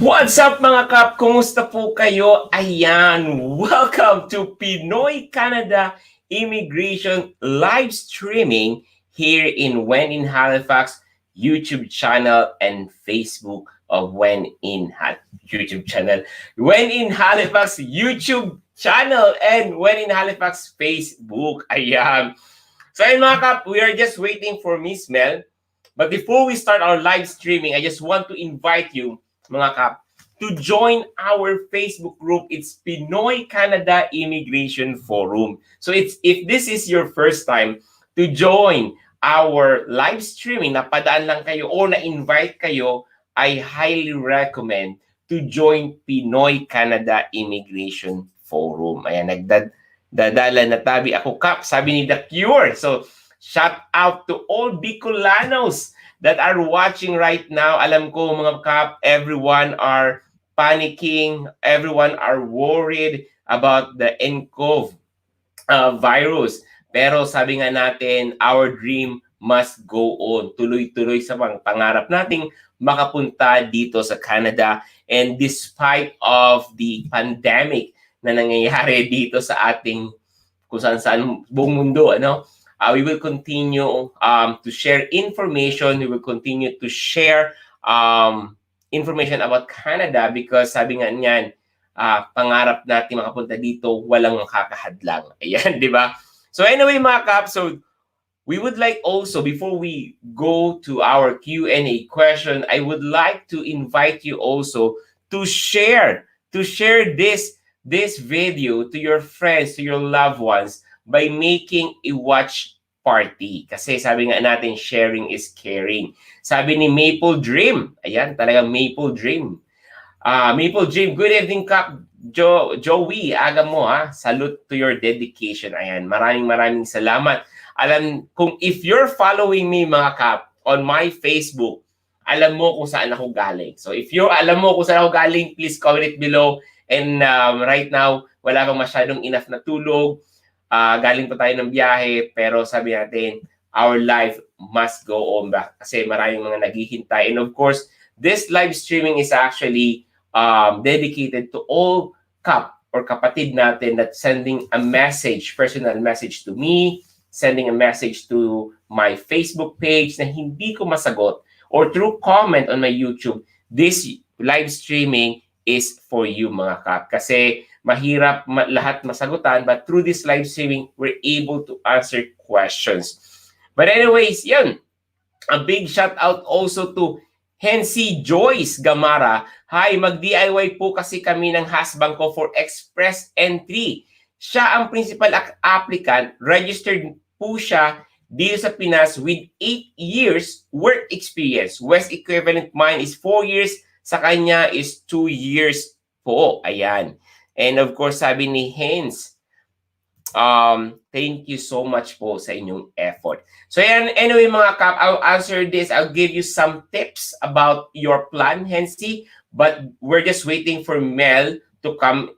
What's up mga kap? Kumusta po kayo? Ayan, welcome to Pinoy Canada Immigration live streaming here in When in Halifax YouTube channel and Facebook of YouTube channel, When in Halifax YouTube channel and When in Halifax Facebook. Ayan. So ayun mga kap, we are just waiting for Miss Mel. But before we start our live streaming, I just want to invite you, mga kap, to join our Facebook group. It's Pinoy Canada Immigration Forum. So if this is your first time to join our live streaming, napadaan lang kayo o na-invite kayo, I highly recommend to join Pinoy Canada Immigration Forum. Ayan, nagdadala na tabi ako, Kap, sabi ni The Cure. So, shout out to all Bicolanos that are watching right now. Alam ko mga Kap, everyone are panicking, everyone are worried about the nCoV virus. Pero sabi nga natin, our dream must go on. Tuloy-tuloy sa mga pangarap nating makapunta dito sa Canada. And despite of the pandemic na nangyayari dito sa ating kung saan buong mundo, we will continue to share information. We will continue to share information about Canada because sabi nga niyan, pangarap natin makapunta dito, walang makakahadlang. Ayan, di ba? So anyway, mga Kap, so we would like also, before we go to our Q&A question, I would like to invite you also to share this video to your friends, to your loved ones by making a watch party. Kasi sabi nga natin, sharing is caring. Sabi ni Maple Dream, ayan, talagang Maple Dream. Maple Dream, good evening, Kap. Joey, aga mo ha. Salute to your dedication. Ayan, maraming salamat. Alam, kung if you're following me, mga Kap, on my Facebook, alam mo kung saan ako galing. So if you alam mo kung saan ako galing, please comment it below. And right now, wala pang masyadong enough na tulog. Galing pa tayo ng biyahe, pero sabi natin, our life must go on back kasi maraming mga naghihintay. And of course, this live streaming is actually dedicated to all Kap or kapatid natin that sending a message, personal message to me, sending a message to my Facebook page na hindi ko masagot, or through comment on my YouTube. This live streaming is for you, mga Kap. Kasi mahirap lahat masagutan, but through this live streaming, we're able to answer questions. But anyways, yun. A big shout out also to Hensi Joyce Gamara. Hi, mag-DIY po kasi kami ng husband ko for express entry. Siya ang principal applicant. Registered po siya dito sa Pinas with 8 years work experience. West equivalent mine is 4 years. Sa kanya is 2 years po. Ayan. And of course, sabi ni Hens, thank you so much po sa inyong effort. So yan, anyway mga Kap, I'll answer this. I'll give you some tips about your plan, Hensi. But we're just waiting for Mel to come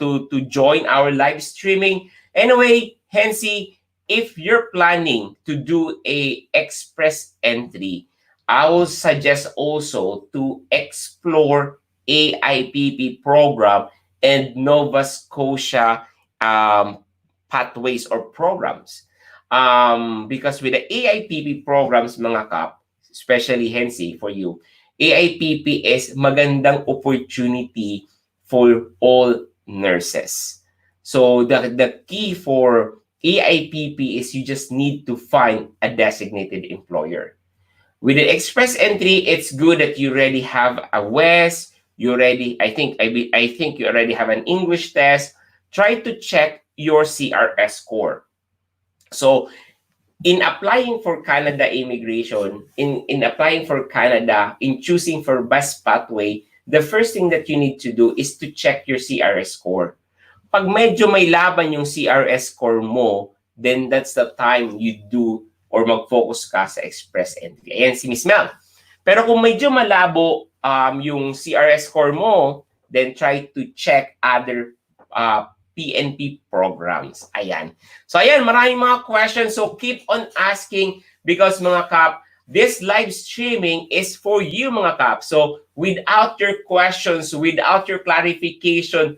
to join our live streaming. Anyway, Hensi, if you're planning to do a express entry, I will suggest also to explore AIPP program and Nova Scotia pathways or programs. Because with the AIPP programs, mga Kap, especially Hensi for you, AIPP is magandang opportunity for all nurses. So the key for AIPP is you just need to find a designated employer. With the express entry, it's good that you already have a WES, you already, I think you already have an English test. Try to check your CRS score. So in applying for Canada immigration, in applying for Canada, in choosing for best pathway, the first thing that you need to do is to check your CRS score. Pag medyo may laban yung CRS score mo, then that's the time you do or mag-focus ka sa express entry. Ayan si Miss Mel. Pero kung medyo malabo yung CRS score mo, then try to check other PNP programs. Ayan. So ayan, maraming mga questions. So keep on asking because mga Kap, this live streaming is for you mga kap. So without your questions, without your clarification,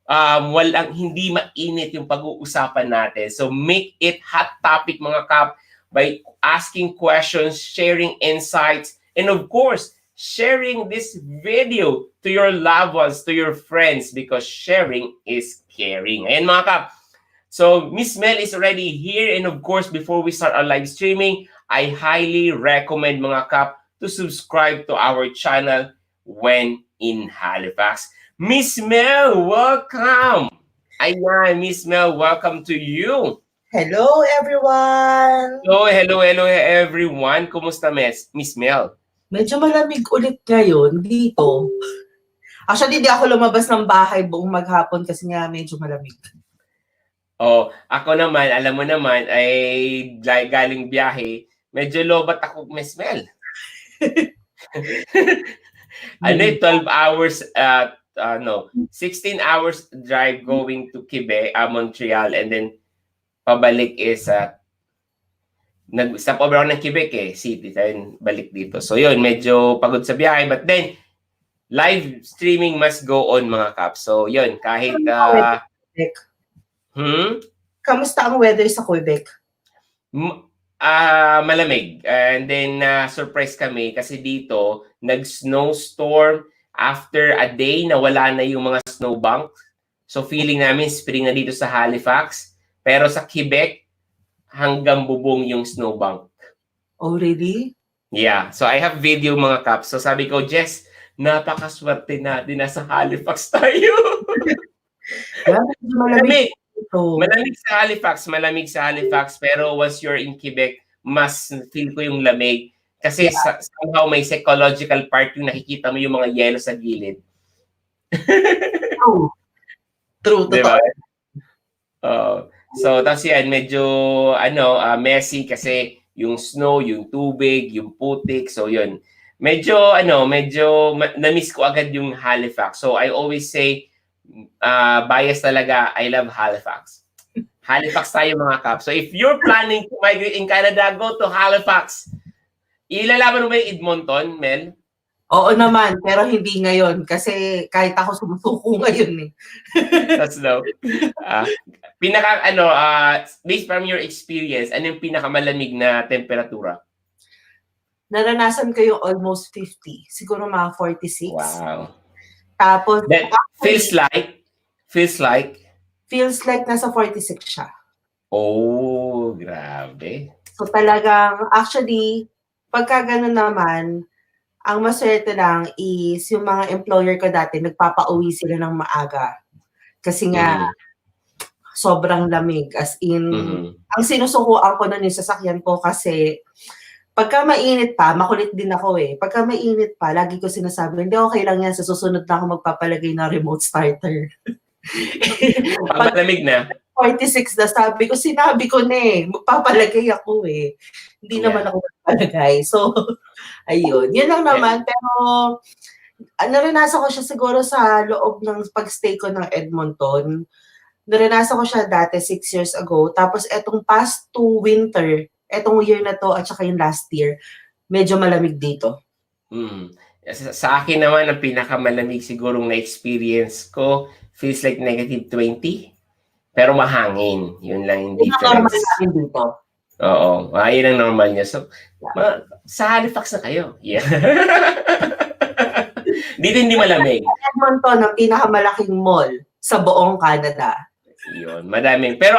walang hindi mainit yung pag-uusapan natin. So make it hot topic mga kap by asking questions, sharing insights, and of course, sharing this video to your loved ones, to your friends, because sharing is caring. Ayan mga kap. So Miss Mel is already here, and of course, before we start our live streaming, I highly recommend mga kap to subscribe to our channel when in Halifax. Miss Mel, welcome! Ayan, Miss Mel, welcome to you. Hello, everyone! Hello everyone. Kumusta, Miss Mel? Medyo malamig ulit ngayon dito. Actually, di ako lumabas ng bahay buong maghapon kasi nga medyo malamig. Ako naman, alam mo naman, ay galing biyahe. Medyo lobat ako, Miss Mel. 12 hours, 16 hours drive going to Quebec, Montreal, and then pabalik is nag-stop over ako ng Quebec city, then balik dito. So yun, medyo pagod sa biyahe, but then live streaming must go on mga kap. So yun, kahit Kamusta ang weather sa Quebec? Malamig. And then surprise kami kasi dito nag-snowstorm after a day na wala na yung mga snowbank. So feeling namin spring na dito sa Halifax. Pero sa Quebec, hanggang bubong yung snowbank. Oh, really? Yeah. So I have video mga kaps. So sabi ko, Jess, napakaswerte natin. Nasa Halifax tayo. Malamig. Malamig sa Halifax. Pero once you're in Quebec, mas feel ko yung lamig. Kasi somehow may psychological part yung nakikita mo yung mga yelo sa gilid. True. Diba? So, tapos yan, medyo, messy kasi yung snow, yung tubig, yung putik. So, yun. Medyo, na-miss ko agad yung Halifax. So, I always say, bias talaga, I love Halifax. Halifax tayo mga kap. So, if you're planning to migrate in Canada, go to Halifax. Ilalaban mo ba yung Edmonton, Mel? Oo naman, pero hindi ngayon kasi kahit ako sumusuko ngayon That's no. Based from your experience, ano yung pinakamalamig na temperatura? Naranasan ko yung almost 50. Siguro mga 46. Wow. Tapos, that feels like nasa 46 siya. Oh, grabe. So talagang, actually, pagka ganun naman, ang maswerte lang is yung mga employer ko dati, nagpapauwi sila ng maaga. Kasi nga, sobrang lamig. As in, ang sinusukuan ko nun yung sasakyan ko kasi pagka mainit pa, makulit din ako Pagka mainit pa, lagi ko sinasabi, hindi okay lang yan, sa susunod na ako magpapalagay ng remote starter. Pag malamig na? 46 na, sinabi ko na magpapalagay ako Hindi naman ako magpapalagay. So, ayun. Yun lang naman. Pero, naranasan ko siya siguro sa loob ng pag-stay ko ng Edmonton. Naranasan ko siya dati 6 years ago. Tapos, etong past 2 winter, etong year na to at saka yung last year, medyo malamig dito. Sa akin naman, ang pinakamalamig sigurong na-experience ko, feels like -20. Pero mahangin. Yun lang yung difference. Normal namin dito. Oo. Yun ang normal niya. So, sa Halifax na kayo. Yeah. Dito hindi malamig. Edmonton, ang pinakamalaking mall sa buong Canada. Yun. Madaming. Pero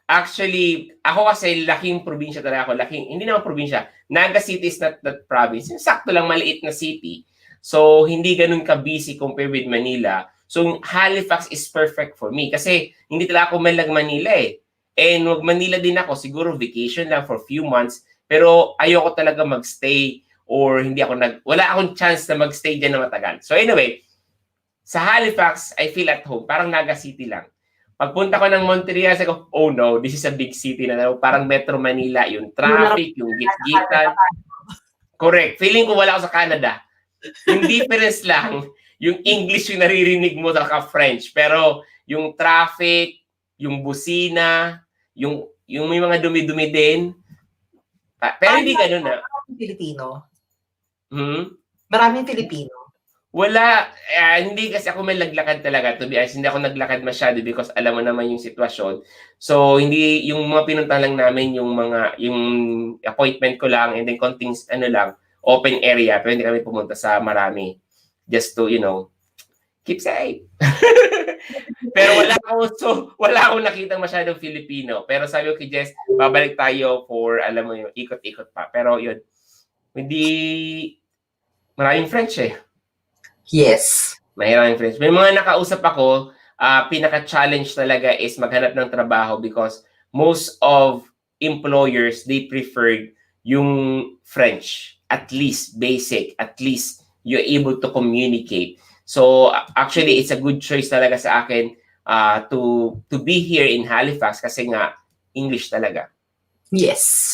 actually, ako kasi laking probinsya talaga ako. Hindi naman probinsya. Naga City is not that province. Sakto lang maliit na city. So, hindi ganun ka-busy compared with Manila. So, Halifax is perfect for me. Kasi, hindi talaga ako malag Manila And wag Manila din ako, siguro vacation lang for few months. Pero, ayoko talaga magstay or wala akong chance na magstay dyan na matagal. So, anyway, sa Halifax, I feel at home. Parang Naga City lang. Pagpunta ko ng Montreal, sabi ko, oh no, this is a big city na parang Metro Manila. Yung traffic, yung gitgitan. Correct. Feeling ko wala ako sa Canada. Yung difference lang, yung English yung naririnig mo sa French. Pero yung traffic, yung busina, yung may mga dumi-dumi din. Pero hindi ganun Filipino. Hmm? Maraming Filipino. Wala, hindi kasi ako may naglakad talaga, to be honest, hindi ako naglakad masyado because alam mo naman yung sitwasyon. So, hindi, yung mga pinunta lang namin, yung appointment ko lang, and then konting, lang, open area, pero hindi kami pumunta sa marami. Just to, keep safe. Pero wala akong nakitang masyadong Filipino. Pero sabi ko kay Jess, babalik tayo for, alam mo yung ikot-ikot pa. Pero yun, hindi, maraming French eh. Yes. Mahiraming French. May mga nakausap ako, pinaka-challenge talaga is maghanap ng trabaho because most of employers, they preferred yung French. At least basic. At least you're able to communicate. So actually, it's a good choice talaga sa akin to be here in Halifax kasi nga English talaga. Yes.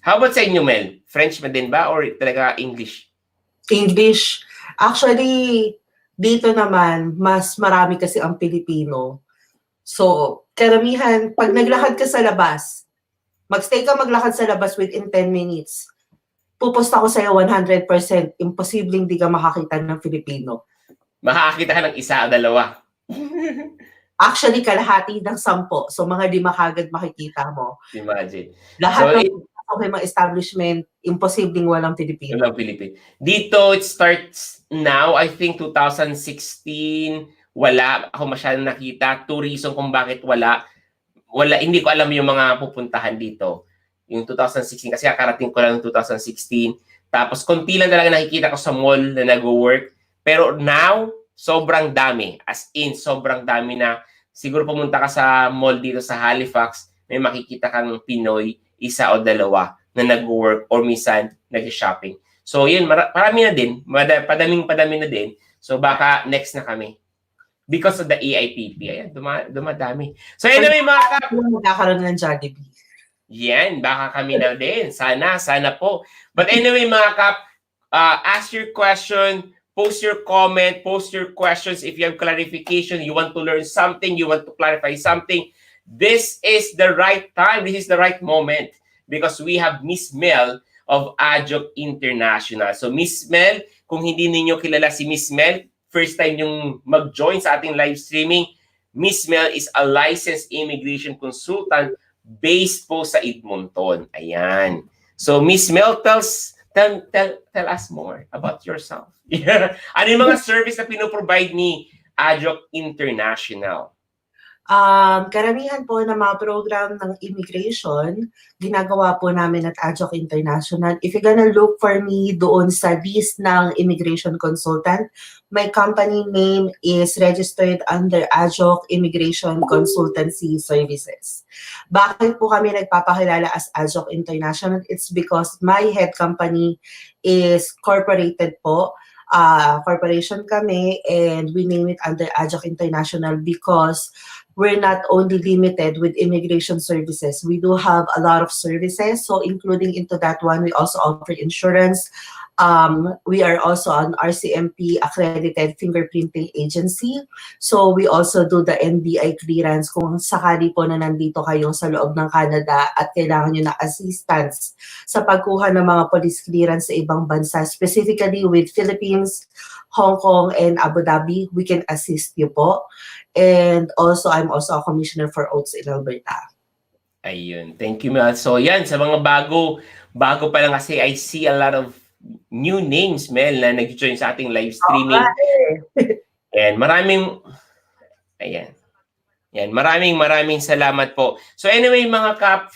How about sa inyo, Mel? French ba din ba or talaga English? English. Actually, dito naman, mas marami kasi ang Pilipino. So, karamihan, pag naglakad ka sa labas, magstay ka maglakad sa labas within 10 minutes, pupusta ko sa'yo 100%, imposibleng di ka makakita ng Filipino. Makakakita ka ng isa o dalawa. Actually, kalahati ng 10. So, mga 5 kagad makikita mo. Imagine. Lahat ng mga establishment, imposibleng walang Filipino. Walang Pilipino. Dito, it starts now, I think 2016, wala ako masyadong nakita. Two reason kung bakit wala, hindi ko alam yung mga pupuntahan dito. Yung 2016, kasi kakarating ko lang yung 2016. Tapos, konti lang talaga nakikita ko sa mall na nag-work. Pero now, sobrang dami. As in, sobrang dami na. Siguro pumunta ka sa mall dito sa Halifax, may makikita kang Pinoy, isa o dalawa na nag-work or minsan nag-shopping. So yun, marami na din. Padaming-padami na din. So baka next na kami. Because of the EIPP. Ayan, dumadami. So anyway, mga kap. Magkakaroon ng Jollibee. Yan, baka kami na din. Sana po. But anyway, mga kap, ask your question, post your comment, post your questions. If you have clarification, you want to learn something, you want to clarify something, this is the right time. This is the right moment because we have Miss Mel of Adjoc International. So Miss Mel, kung hindi ninyo kilala si Miss Mel, first time yung mag-join sa ating live streaming, Miss Mel is a licensed immigration consultant based po sa Edmonton. Ayan. So Miss Mel, tell us more about yourself. Ano yung mga service na pinoprovide ni Adjoc International? Karamihan po ng mga program ng immigration, ginagawa po namin at Adjoc International. If you're gonna look for me doon sa list ng immigration consultant, my company name is registered under Adjoc Immigration Consultancy Services. Bakit po kami nagpapakilala as Adjoc International? It's because my head company is corporated po. Corporation kami and we name it under Adjoc International because we're not only limited with immigration services. We do have a lot of services. So including into that one, we also offer insurance. We are also an RCMP accredited fingerprinting agency. So we also do the NBI clearance kung sakali po na nandito kayo sa loob ng Canada at kailangan nyo na assistance sa pagkuha ng mga police clearance sa ibang bansa, specifically with Philippines, Hong Kong, and Abu Dhabi, we can assist you po. And also, I'm also a commissioner for oaths in Alberta. Ayun. Thank you, Mel. So yan, sa mga bago pa lang kasi I see a lot of new names, Mel, na nag-join sa ating live streaming. And maraming salamat po. So anyway, mga kap,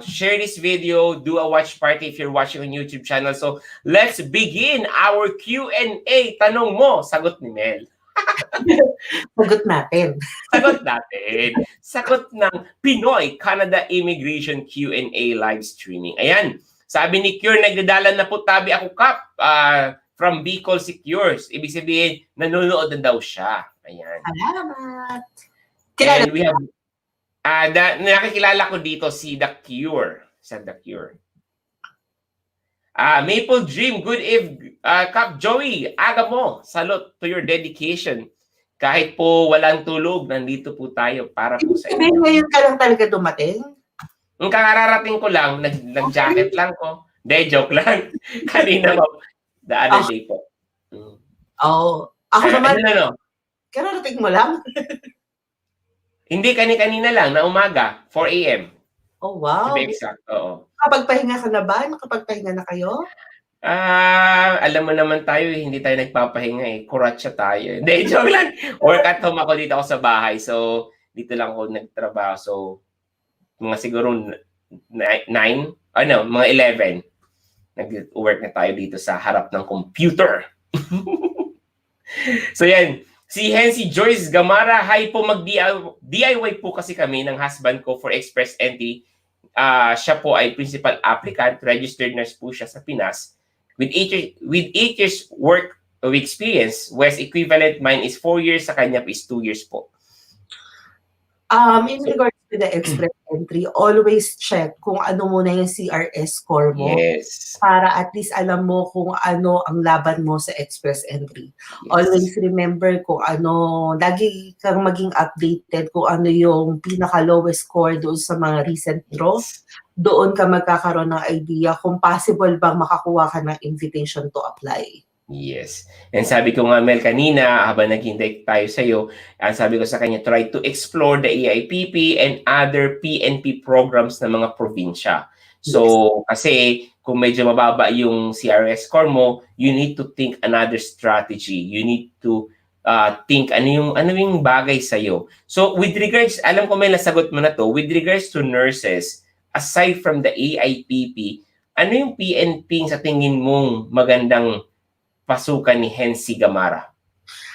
share this video, do a watch party if you're watching on YouTube channel. So let's begin our Q&A. Tanong mo, sagot ni Mel. Sagot natin. Sagot ng Pinoy Canada Immigration Q&A live streaming. Ayan. Sabi ni Cure, nagdadala na po tabi ako, Kap, from Bicol Secures. Ibig sabihin, nanonood na daw siya. Ayan. Salamat. And we have, nakikilala ko dito si The Cure. Maple Dream, good evening. Kap Joey, aga mo. Salute to your dedication. Kahit po walang tulog, nandito po tayo para po sa inyo. Ngayon ka lang talaga dumating? Yung kararating ko lang, nag-jacket lang ko. Hindi, joke lang. Kanina po. The other Ah, day po. Mm. ako naman, Ano? kararating mo lang? Hindi, kanina lang, na umaga. 4 a.m. Oh, To be wow. exact. Oo. Nakapagpahinga ka na ba? Nakapagpahinga na kayo? Alam mo naman tayo, hindi tayo nagpapahinga eh. Kuratsa tayo. Hindi, joke lang. Work at home ako dito ako sa bahay. So, dito lang ako nagtrabaho. So, mga siguro 9, mga 11. Nag-work na tayo dito sa harap ng computer. So, yan. Si Hensi Joyce Gamara, hi po, mag-DIY po kasi kami ng husband ko for express entry. Siya po ay principal applicant, registered nurse po siya sa Pinas. With 8 years work of experience, West equivalent mine is 4 years, sa kanya is 2 years po. In regards to the express entry, always check kung ano muna yung CRS score mo. Yes. Para at least alam mo kung ano ang laban mo sa express entry. Yes. Always remember kung ano, lagi kang maging updated kung ano yung pinaka-lowest score doon sa mga recent draws. Doon ka magkakaroon ng idea kung possible bang makakuha ka ng invitation to apply. Yes. And sabi ko nga, Mel, kanina, habang naghintay tayo sa iyo, ang sabi ko sa kanya, try to explore the AIPP and other PNP programs ng mga probinsya. So, kasi kung medyo mababa yung CRS score mo, you need to think another strategy. You need to think ano yung bagay sa iyo. So, with regards, alam ko may nasagot mo na to, with regards to nurses, aside from the AIPP, ano yung PNP sa tingin mong magandang pasukan ni Hensi Gamara?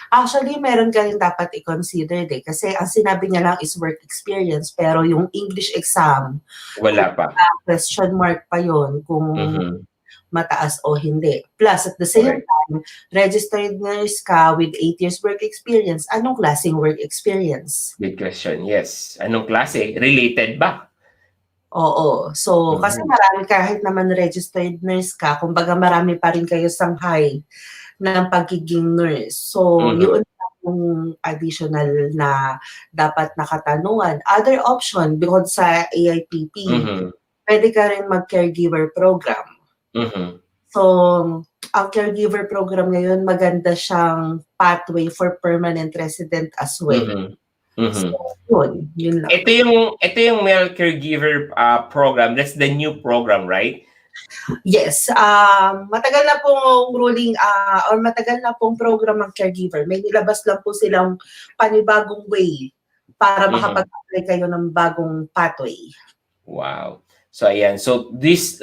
Actually, meron ka rin dapat i-consider kasi ang sinabi niya lang is work experience, pero yung English exam, Wala pa. question mark pa yon kung mataas o hindi. Plus, at the same time, registered nurse ka with 8 years work experience. Anong klaseng work experience? Good question, yes. Anong klase? Related ba? Oo. So, kasi marami, kahit naman registered nurse ka, kumbaga marami pa rin kayo sanghay ng pagiging nurse. So, yun yung additional na dapat nakatanungan. Other option, bukod sa AIPP, pwede ka rin mag-caregiver program. So, ang caregiver program ngayon, maganda siyang pathway for permanent resident as well. So, yun lang. Ito yung male caregiver program. That's the new program, right? Yes. Matagal na pong ruling or matagal na pong program ng caregiver. May nilabas lang po silang panibagong way para makapag-apply kayo ng bagong pathway. Wow. So ayan. So this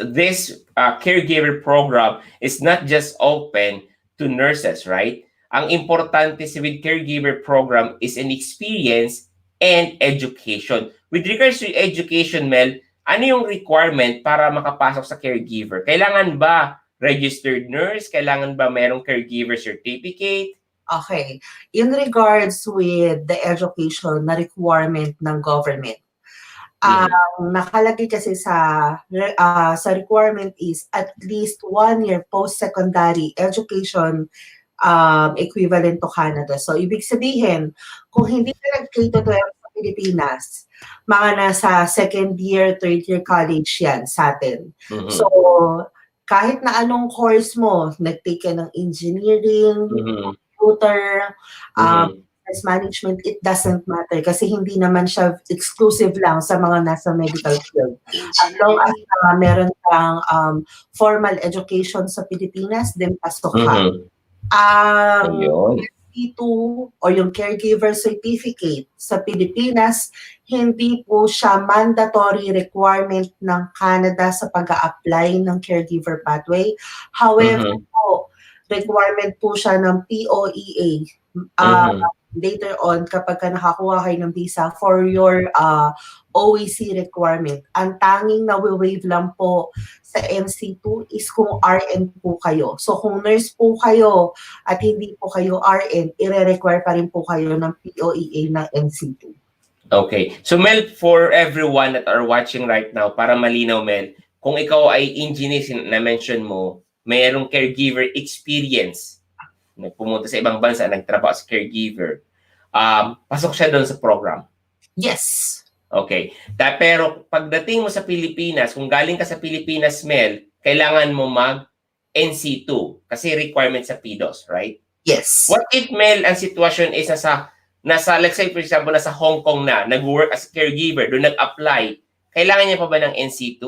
caregiver program is not just open to nurses, right? Ang importante with caregiver program is an experience and education. With regards to education, Mel, ano yung requirement para makapasok sa caregiver? Kailangan ba registered nurse? Kailangan ba merong caregiver certificate? Okay. In regards with the education na requirement ng government, nakalagay kasi sa requirement is at least 1 year post-secondary education equivalent to Canada. So, ibig sabihin, kung hindi ka nag-K-12 sa Pilipinas, mga nasa second year, third year college yan sa atin. So, kahit na anong course mo, nag-take ka ng engineering, computer, business management, it doesn't matter kasi hindi naman siya exclusive lang sa mga nasa medical field. As long as meron kang formal education sa Pilipinas, then pasok ka. Ang SC2 o yung caregiver certificate sa Pilipinas, hindi po siya mandatory requirement ng Canada sa pag-a-apply ng caregiver pathway. However po, requirement po siya ng POEA. Later on, kapag ka nakakuha kayo ng visa for your OEC requirement, ang tanging na-waive lang po sa MC2 is kung RN po kayo. So kung nurse po kayo at hindi po kayo RN, ire-require pa rin po kayo ng POEA ng MC2. Okay. So Mel, for everyone that are watching right now, para malinaw Mel, kung ikaw ay engineer na mention mo, mayroong caregiver experience, pumunta sa ibang bansa, nagtrabaho sa caregiver, pasok siya doon sa program. Yes. Okay. Pero pagdating mo sa Pilipinas, kung galing ka sa Pilipinas, Mel, kailangan mo mag-NC2 kasi requirement sa PDOS, right? Yes. What if, Mel, ang sitwasyon is nasa, let's say, for example, nasa Hong Kong na, nag-work as a caregiver, doon nag-apply, kailangan niya pa ba ng NC2?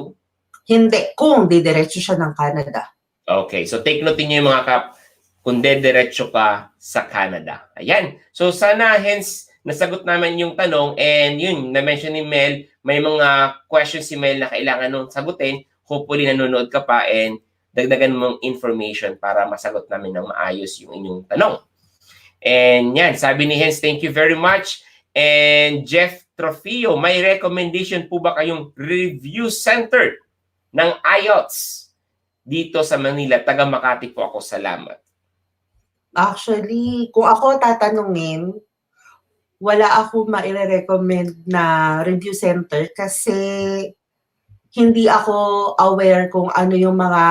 Hindi, kung didiretso siya ng Canada. Okay, so take note niyo yung mga kap, kung diretso ka sa Canada. Ayan. So sana hence nasagot naman yung tanong, and yun, na-mention ni Mel, may mga questions si Mel na kailangan nung sagutin. Hopefully nanonood ka pa and dagdagan mong information para masagot namin ng maayos yung inyong tanong. And yan, sabi ni Hens, thank you very much. And Jeff Trofeo, may recommendation po ba kayong review center ng IELTS dito sa Manila? Taga Makati po ako, salamat. Actually, kung ako tatanungin, wala ako maire-recommend na review center kasi hindi ako aware kung ano yung mga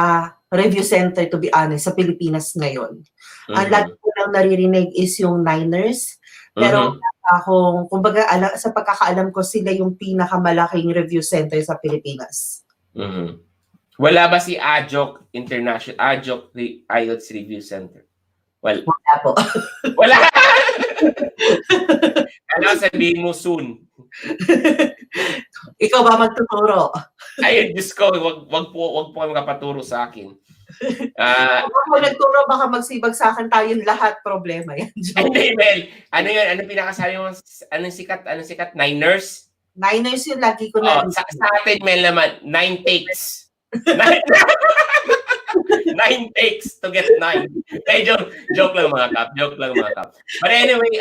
review center, to be honest, sa Pilipinas ngayon. Ang lagi ko lang naririnig is yung Niners. Pero akong, kumbaga, sa pagkakaalam ko, sila yung pinakamalaking review center sa Pilipinas. Wala ba si AJOC International, AJOC IELTS Review Center? Wala po. Wala! Ano sabihin mo soon? Ikaw ba magtuturo? Ay, Diyos ko, wag po kayo makapaturo sa akin. Kung nagturo, baka magsibag sa akin tayong lahat, problema yan. Hindi, Mel. Ano yun? Ano pinakasabi mo? Anong sikat? Niners? Niners yun, lagi ko na. Sa atin, Mel naman, 9 takes. 9 takes to get 9. Joke lang mga kap. But anyway,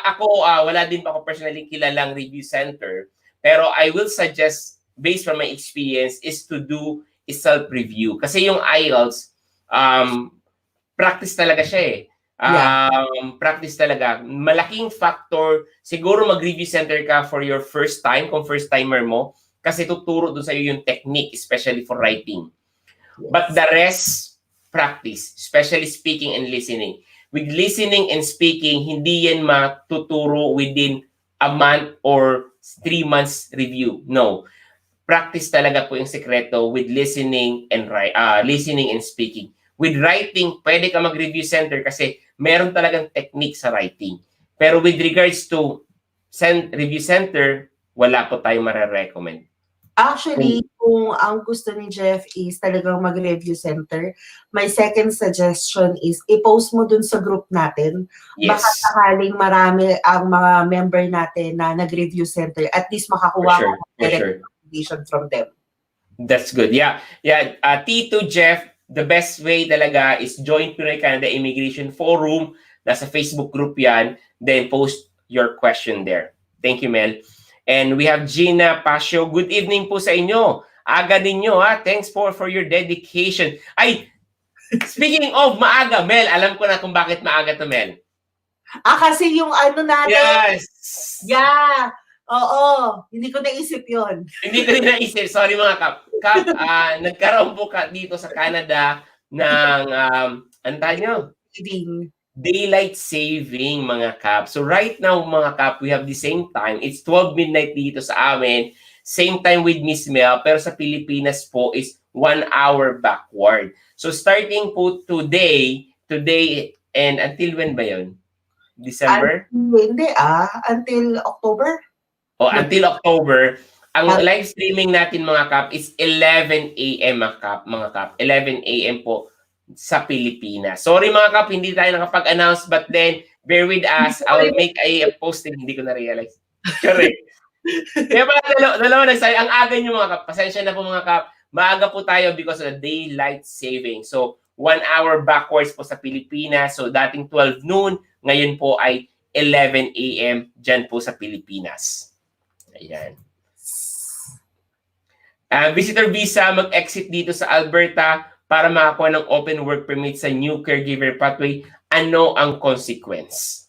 ako, wala din pa ako personally kilalang review center. Pero I will suggest, based from my experience, is to do a self-review. Kasi yung IELTS, practice talaga siya eh. Practice talaga. Malaking factor, siguro mag-review center ka for your first time, kung first-timer mo, kasi tuturo dun sa iyo yung technique, especially for writing. But the rest, practice, especially speaking and listening. With listening and speaking, hindi yan matuturo within a month or 3 months review. No. Practice talaga po yung sekreto with listening and speaking. With writing, pwede ka mag-review center kasi meron talagang technique sa writing. Pero with regards to review center, wala po tayong marirecommend. Actually, kung ang gusto ni Jeff is talagang mag-review center, my second suggestion is i-post mo dun sa group natin. Yes. Baka sakaling marami ang mga member natin na nag-review center. At least makakuha ka ng recommendation from them. That's good. Yeah. Tito Jeff, the best way talaga is join Pinoy Canada Immigration Forum. Nasa Facebook group yan. Then post your question there. Thank you, Mel. And we have Gina Pasio. Good evening po sa inyo. Aga ninyo ha. Thanks for your dedication. Ay, speaking of maaga, Mel, alam ko na kung bakit maaga to, Mel. Kasi yung ano natin. Yes. Yeah. Oo. Hindi ko naisip yon. Hindi ko rin naisip. Sorry mga kap. Kap, nagkaroon po ka dito sa Canada ng, ano tayo nyo? Daylight saving, mga kap. So right now, mga kap, we have the same time. It's 12 midnight dito sa amin. Same time with Miss Mel. Pero sa Pilipinas po is 1 hour backward. So starting po today and until when ba yun? December? Hindi until October. Until October. Ang live streaming natin, mga kap, is 11 a.m. mga kap. 11 a.m. po sa Pilipinas. Sorry mga kap, hindi tayo nakapag-announce, but then bear with us. I will make a posting. Hindi ko na-realize. Correct. Kaya pala dalawa nagsabi. Ang aga nyo mga kap. Pasensya na po mga kap. Maaga po tayo because of the daylight saving. So 1 hour backwards po sa Pilipinas. So dating 12 noon, ngayon po ay 11 a.m. dyan po sa Pilipinas. Ayan. Visitor visa, mag-exit dito sa Alberta para makakuha ng open work permit sa new caregiver pathway. Ano ang consequence?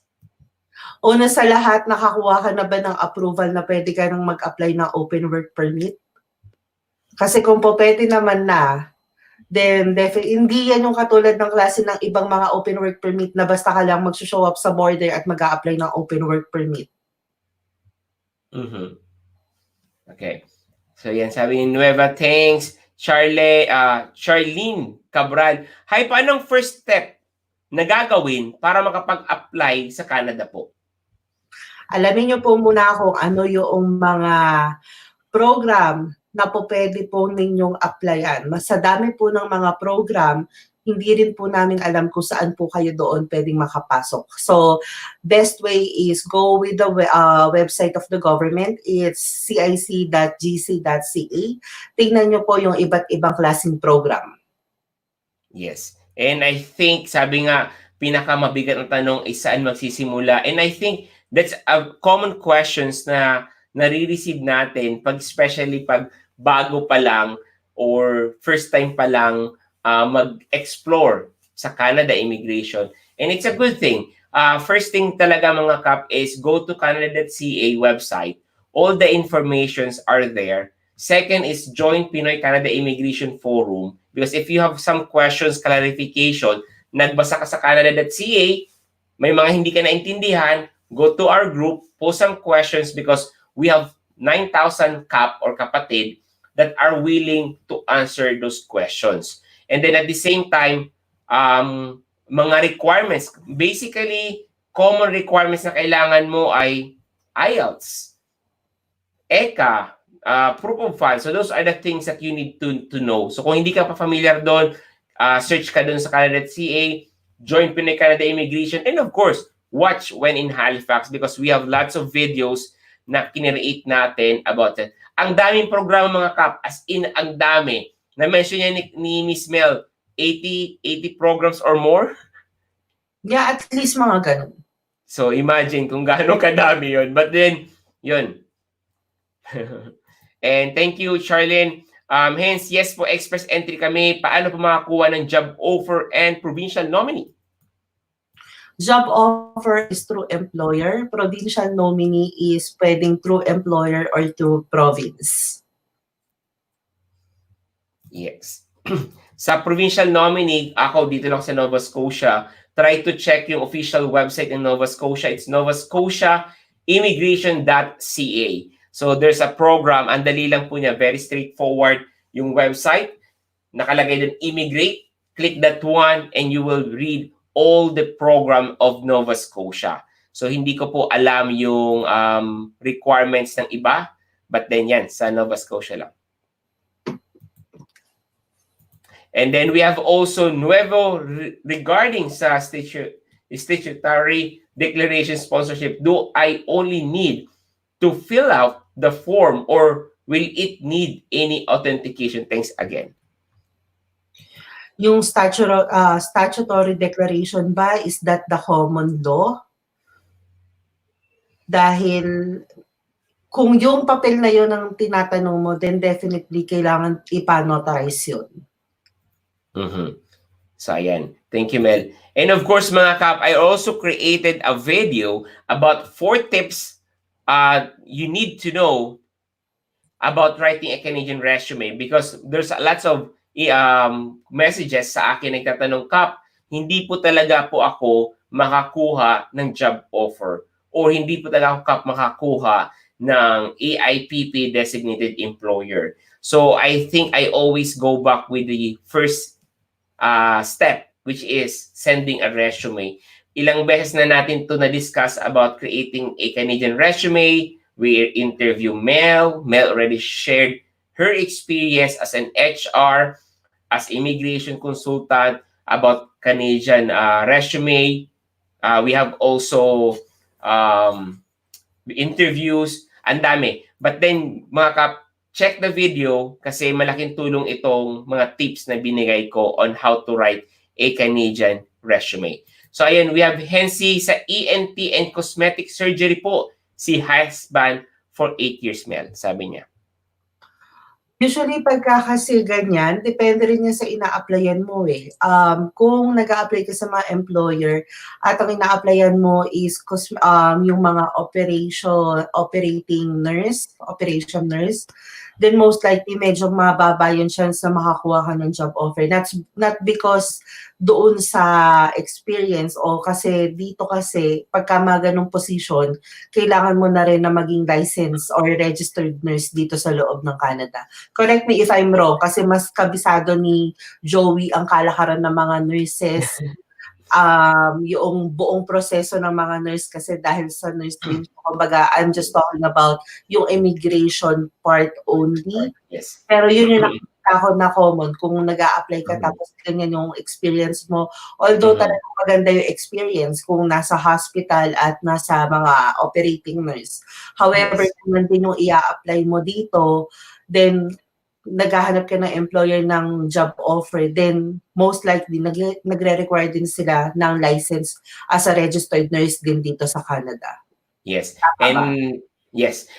Una sa lahat, nakakuha ka na ba ng approval na pwede ka nang mag-apply ng open work permit? Kasi kung po pwede naman na, then definitely, hindi yan yung katulad ng klase ng ibang mga open work permit na basta ka lang mag-show up sa border at mag-a-apply ng open work permit. Okay. So yan, sabi ni Nueva, thanks. Charlene Cabral. Hi, paanong first step na gagawin para makapag-apply sa Canada po? Alamin niyo po muna kung ano yung mga program na po pwede po ninyong applyan. Mas sa dami po ng mga program, hindi rin po namin alam kung saan po kayo doon pwedeng makapasok. So, best way is go with the website of the government. It's cic.gc.ca. Tingnan nyo po yung iba't ibang klaseng program. Yes. And I think, sabi nga, pinakamabigat na tanong is saan magsisimula. And I think that's a common questions na nare-receive natin, especially pag bago pa lang or first time pa lang mag-explore sa Canada immigration. And it's a good thing. First thing talaga mga kap is go to canada.ca website. All the informations are there. Second is join Pinoy Canada Immigration Forum. Because if you have some questions, clarification, nagbasa ka sa canada.ca, may mga hindi ka naintindihan, go to our group, post some questions because we have 9,000 kap or kapatid that are willing to answer those questions. And then at the same time, mga requirements, basically, common requirements na kailangan mo ay IELTS, ECA, proof of funds. So those are the things that you need to know. So kung hindi ka pa familiar doon, search ka doon sa Canada.ca, join Pinoy Canada Immigration, and of course, watch When in Halifax because we have lots of videos na kinreate natin about it. Ang daming programa mga kap, as in ang dami. Na-mention niya ni Miss Mel, 80 programs or more? Yeah, at least mga ganun. So imagine kung gaano kadami yun. But then, yun. And thank you, Charlene. Hence, yes po, express entry kami. Paano po makakuha ng job offer and provincial nominee? Job offer is through employer. Provincial nominee is pwedeng through employer or through province. Yes. Sa provincial nominee, ako dito lang sa Nova Scotia, try to check yung official website in Nova Scotia. It's novascotiaimmigration.ca. So there's a program, ang dali lang po niya, very straightforward yung website. Nakalagay din immigrate, click that one and you will read all the program of Nova Scotia. So hindi ko po alam yung requirements ng iba, but then yan, sa Nova Scotia lang. And then we have also Nuevo regarding sa statutory declaration sponsorship. Do I only need to fill out the form or will it need any authentication? Thanks again. Yung statutory declaration ba, is that the common law? Dahil kung yung papel na yun ang tinatanong mo, then definitely kailangan ipa-notarize yun. So ayan. Thank you, Mel. And of course, mga kap, I also created a video about 4 tips you need to know about writing a Canadian resume because there's lots of messages sa akin nagtatanong, Kap, hindi po talaga po ako makakuha ng job offer or hindi po talaga ako, Kap, makakuha ng AIPP designated employer. So I think I always go back with the first step, which is sending a resume. Ilang beses na natin to na-discuss about creating a Canadian resume. We interview Mel. Mel already shared her experience as an HR, as immigration consultant about Canadian resume. We have also interviews. Ang dami. But then, mga kap, check the video kasi malaking tulong itong mga tips na binigay ko on how to write a Canadian resume. So, ayan, we have Hensi sa ENT and cosmetic surgery po. Si husband for 8 years, Mel, sabi niya. Usually, pagka kasi ganyan, depende rin yan sa ina-applyan mo eh. Kung nag-a-apply ka sa mga employer at ang ina-applyan mo is yung mga operation nurse, then most likely medyo mababa yung chance na makakuha ka ng job offer. That's not because doon sa experience o kasi dito kasi pagka mga ganong position, kailangan mo na rin na maging licensed or registered nurse dito sa loob ng Canada. Correct me if I'm wrong kasi mas kabisado ni Joey ang kalakaran ng mga nurses, yung buong proseso ng mga nurse kasi dahil sa nurse din. Kumbaga, I'm just talking about yung immigration part only. Yes. Pero yun yung nakikita ko na common kung nag-a-apply ka tapos ganyan yung experience mo. Although talagang maganda yung experience kung nasa hospital at nasa mga operating nurse. However, kung nandun yung i-a-apply mo dito, then naghahanap ka ng employer ng job offer, then most likely nagre-require din sila ng license as a registered nurse din dito sa Canada. Yes. Tama ba? And yes.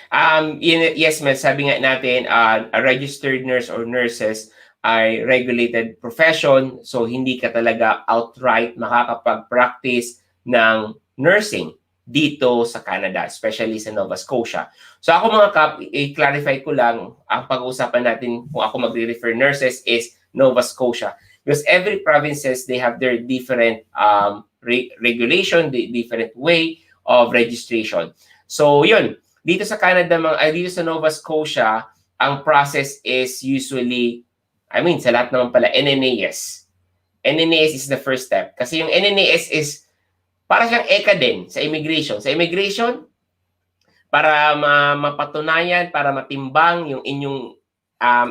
Yes, Mel, sabi nga natin, a registered nurse or nurses ay regulated profession, so hindi ka talaga outright makakapag-practice ng nursing dito sa Canada, especially sa Nova Scotia. So ako mga kap, i-clarify ko lang, ang pag-uusapan natin kung ako magre-refer nurses is Nova Scotia. Because every provinces, they have their different regulation, the different way of registration. So yun, dito sa Canada, dito sa Nova Scotia, ang process is usually, sa lahat naman pala, NNAS. NNAS is the first step. Kasi yung NNAS is para siyang ECA din sa immigration. Sa immigration, para mapatunayan, para matimbang yung inyong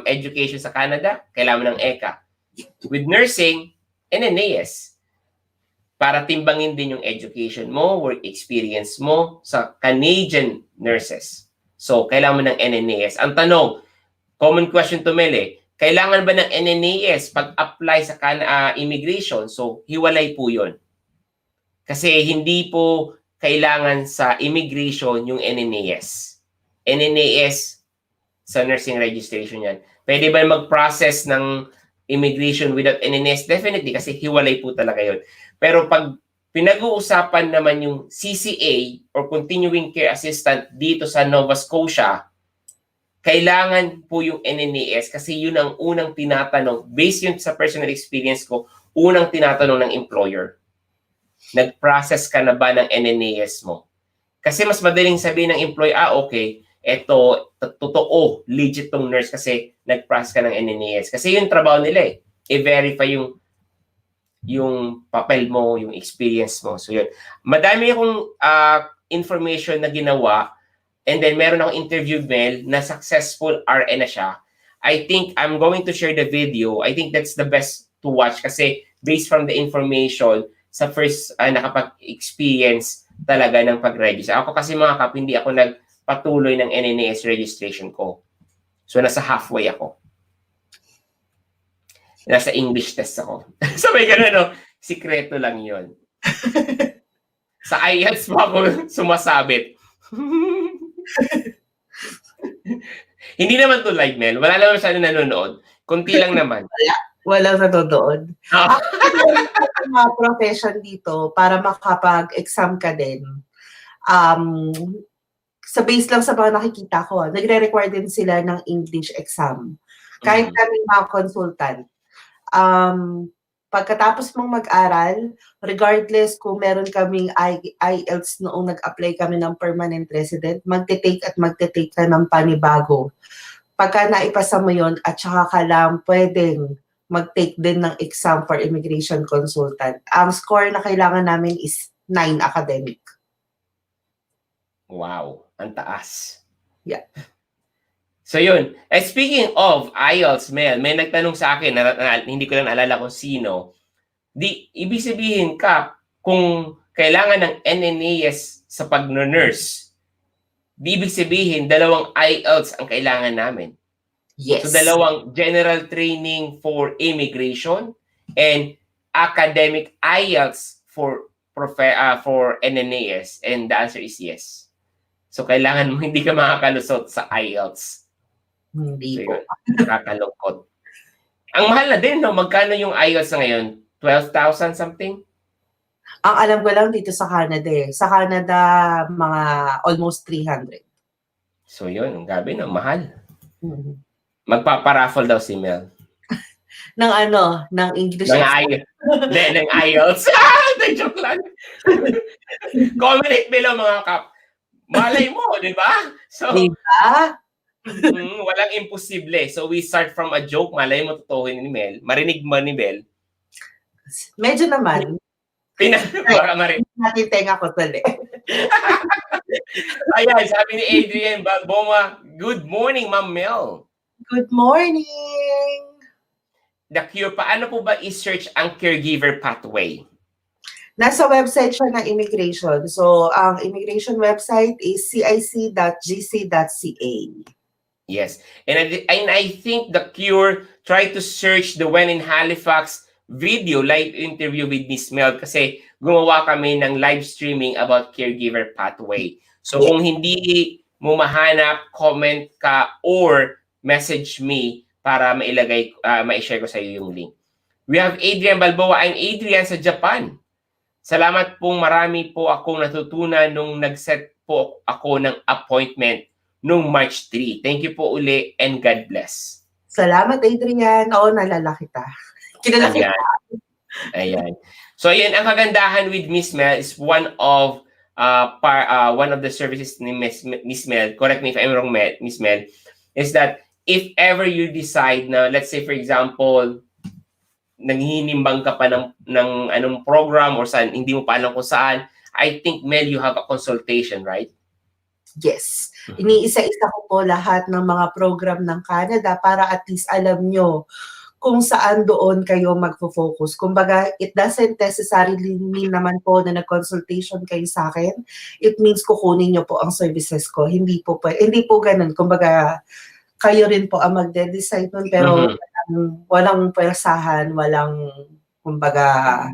education sa Canada, kailangan mo ng ECA. With nursing, NNAS. Para timbangin din yung education mo, work experience mo sa Canadian nurses. So, kailangan mo ng NNAS. Ang tanong, common question to Mel kailangan ba ng NNAS pag-apply sa immigration? So, hiwalay po yun. Kasi hindi po kailangan sa immigration yung NNAS. NNAS sa nursing registration yan. Pwede ba mag-process ng immigration without NNAS? Definitely, kasi hiwalay po talaga yun. Pero pag pinag-uusapan naman yung CCA or Continuing Care Assistant dito sa Nova Scotia, kailangan po yung NNAS kasi yun ang unang tinatanong, based yun sa personal experience ko, unang tinatanong ng employer. Nag-process ka na ba ng NNAS mo? Kasi mas madaling sabihin ng employee, okay, eto, totoo, legit tong nurse kasi nag-process ka ng NNAS. Kasi yung trabaho nila i-verify yung papel mo, yung experience mo. So yun. Madami akong information na ginawa and then meron akong interview mail na successful RN na siya. I think I'm going to share the video. I think that's the best to watch kasi based from the information sa first nakapag-experience talaga ng pag-register. Ako kasi mga kap, hindi ako nagpatuloy ng NNAS registration ko. So, nasa halfway ako. Nasa English test ako. Sabay ganun, no? Sikreto lang yon. Sa IELTS mo ako sumasabit. Hindi naman to live, Mel. Wala naman siya nanonood. Kunti lang naman. Walang nanonood. Ang mga profession dito, para makapag-exam ka din, sa base lang sa mga nakikita ko, nagre-require din sila ng English exam. Kahit kami mga consultant, pagkatapos mong mag-aral, regardless kung meron kaming IELTS noong nag-apply kami ng permanent resident, magte-take ka ng panibago. Pagka naipasa mo yon at saka ka lang pwedeng mag-take din ng exam for immigration consultant. Ang score na kailangan namin is 9 academic. Wow, ang taas. Yeah. So yun. Speaking of IELTS, Mel, may nagtanong sa akin, hindi ko lang naalala kung sino. Ibig sabihin ka, kung kailangan ng NNAS sa pag-nurse, ibig sabihin, 2 IELTS ang kailangan namin. Yes. So 2 general training for immigration and academic IELTS for NNAS. And the answer is yes. So kailangan mo hindi ka makakalusot sa IELTS. Hindi po. Nakakalungkot. Ang mahal na din, no? Magkano yung IELTS na ngayon? 12,000 something? Ang alam ko lang dito sa Canada Sa Canada, mga almost 300. So yun, ang gabi na, mahal. Magpaparaffle daw si Mel. Ng ng English Ng exam. Hindi, ng IELTS. Joke lang. Comment it below mga kap. Malay mo, di ba? So, Diba? walang imposible. So, we start from a joke. Malay mo, totohin ni Mel. Marinig mo ni Mel. Medyo naman. Baka marinig. Natin tenga ko tali. Ayan, sabi ni Adrian Balboma, good morning, Ma'am Mel. Good morning! The Cure, paano po ba i-search ang caregiver pathway? Nasa website siya ng immigration. So, ang immigration website is cic.gc.ca. Yes. And I think The Cure tried to search the When in Halifax video, live interview with Miss Mel kasi gumawa kami ng live streaming about caregiver pathway. So, kung hindi mo mahanap, comment ka or message me para mailagay, ma-share ko sa iyo yung link. We have Adrian Balboa. I'm Adrian sa Japan. Salamat pong marami po akong natutunan nung nag-set po ako ng appointment nung March 3. Thank you po uli and God bless. Salamat, Adrian. Oo, nalala kita. Kilala kita. Ayan. So, ayan, ang kagandahan with Miss Mel is one of the services ni Miss Mel, correct me if I'm wrong, Miss Mel, is that if ever you decide na, let's say for example, nanghihinimbang ka pa ng anong program or saan, hindi mo pa alam kung saan, I think, Mel, you have a consultation, right? Yes. Iniisa-isa ko po lahat ng mga program ng Canada para at least alam nyo kung saan doon kayo magfo-focus. Kumbaga, it doesn't necessarily mean naman po na nag-consultation kayo sa akin. It means kukunin nyo po ang services ko. Hindi po ganun. Kumbaga, kayo rin po ang magde-decide nun, pero walang pwersahan, walang, kumbaga,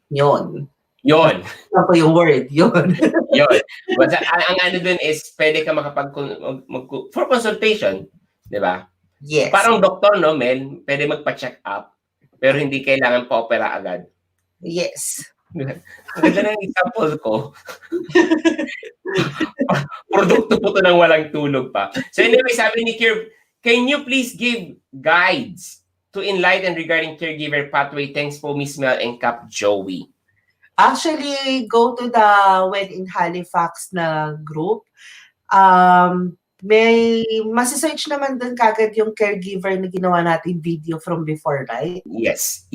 yun. Yun. Ano po yung word? Yun. Yun. But ang ano dun is, pwede ka for consultation, di ba? Yes. Parang doktor, no, Mel? Pwede magpa-check up, pero hindi kailangan pa-opera agad. Yes. Ang ganda ng example ko. Produkto po ito ng walang tulog pa. So anyway, sabi ni Kirk, can you please give guides to enlighten regarding caregiver pathway? Thanks po, Miss Mel and Cap Joey. Actually, go to the When in Halifax na group. May masisearch naman dun kagad yung caregiver na ginawa natin video from before, right? Yes.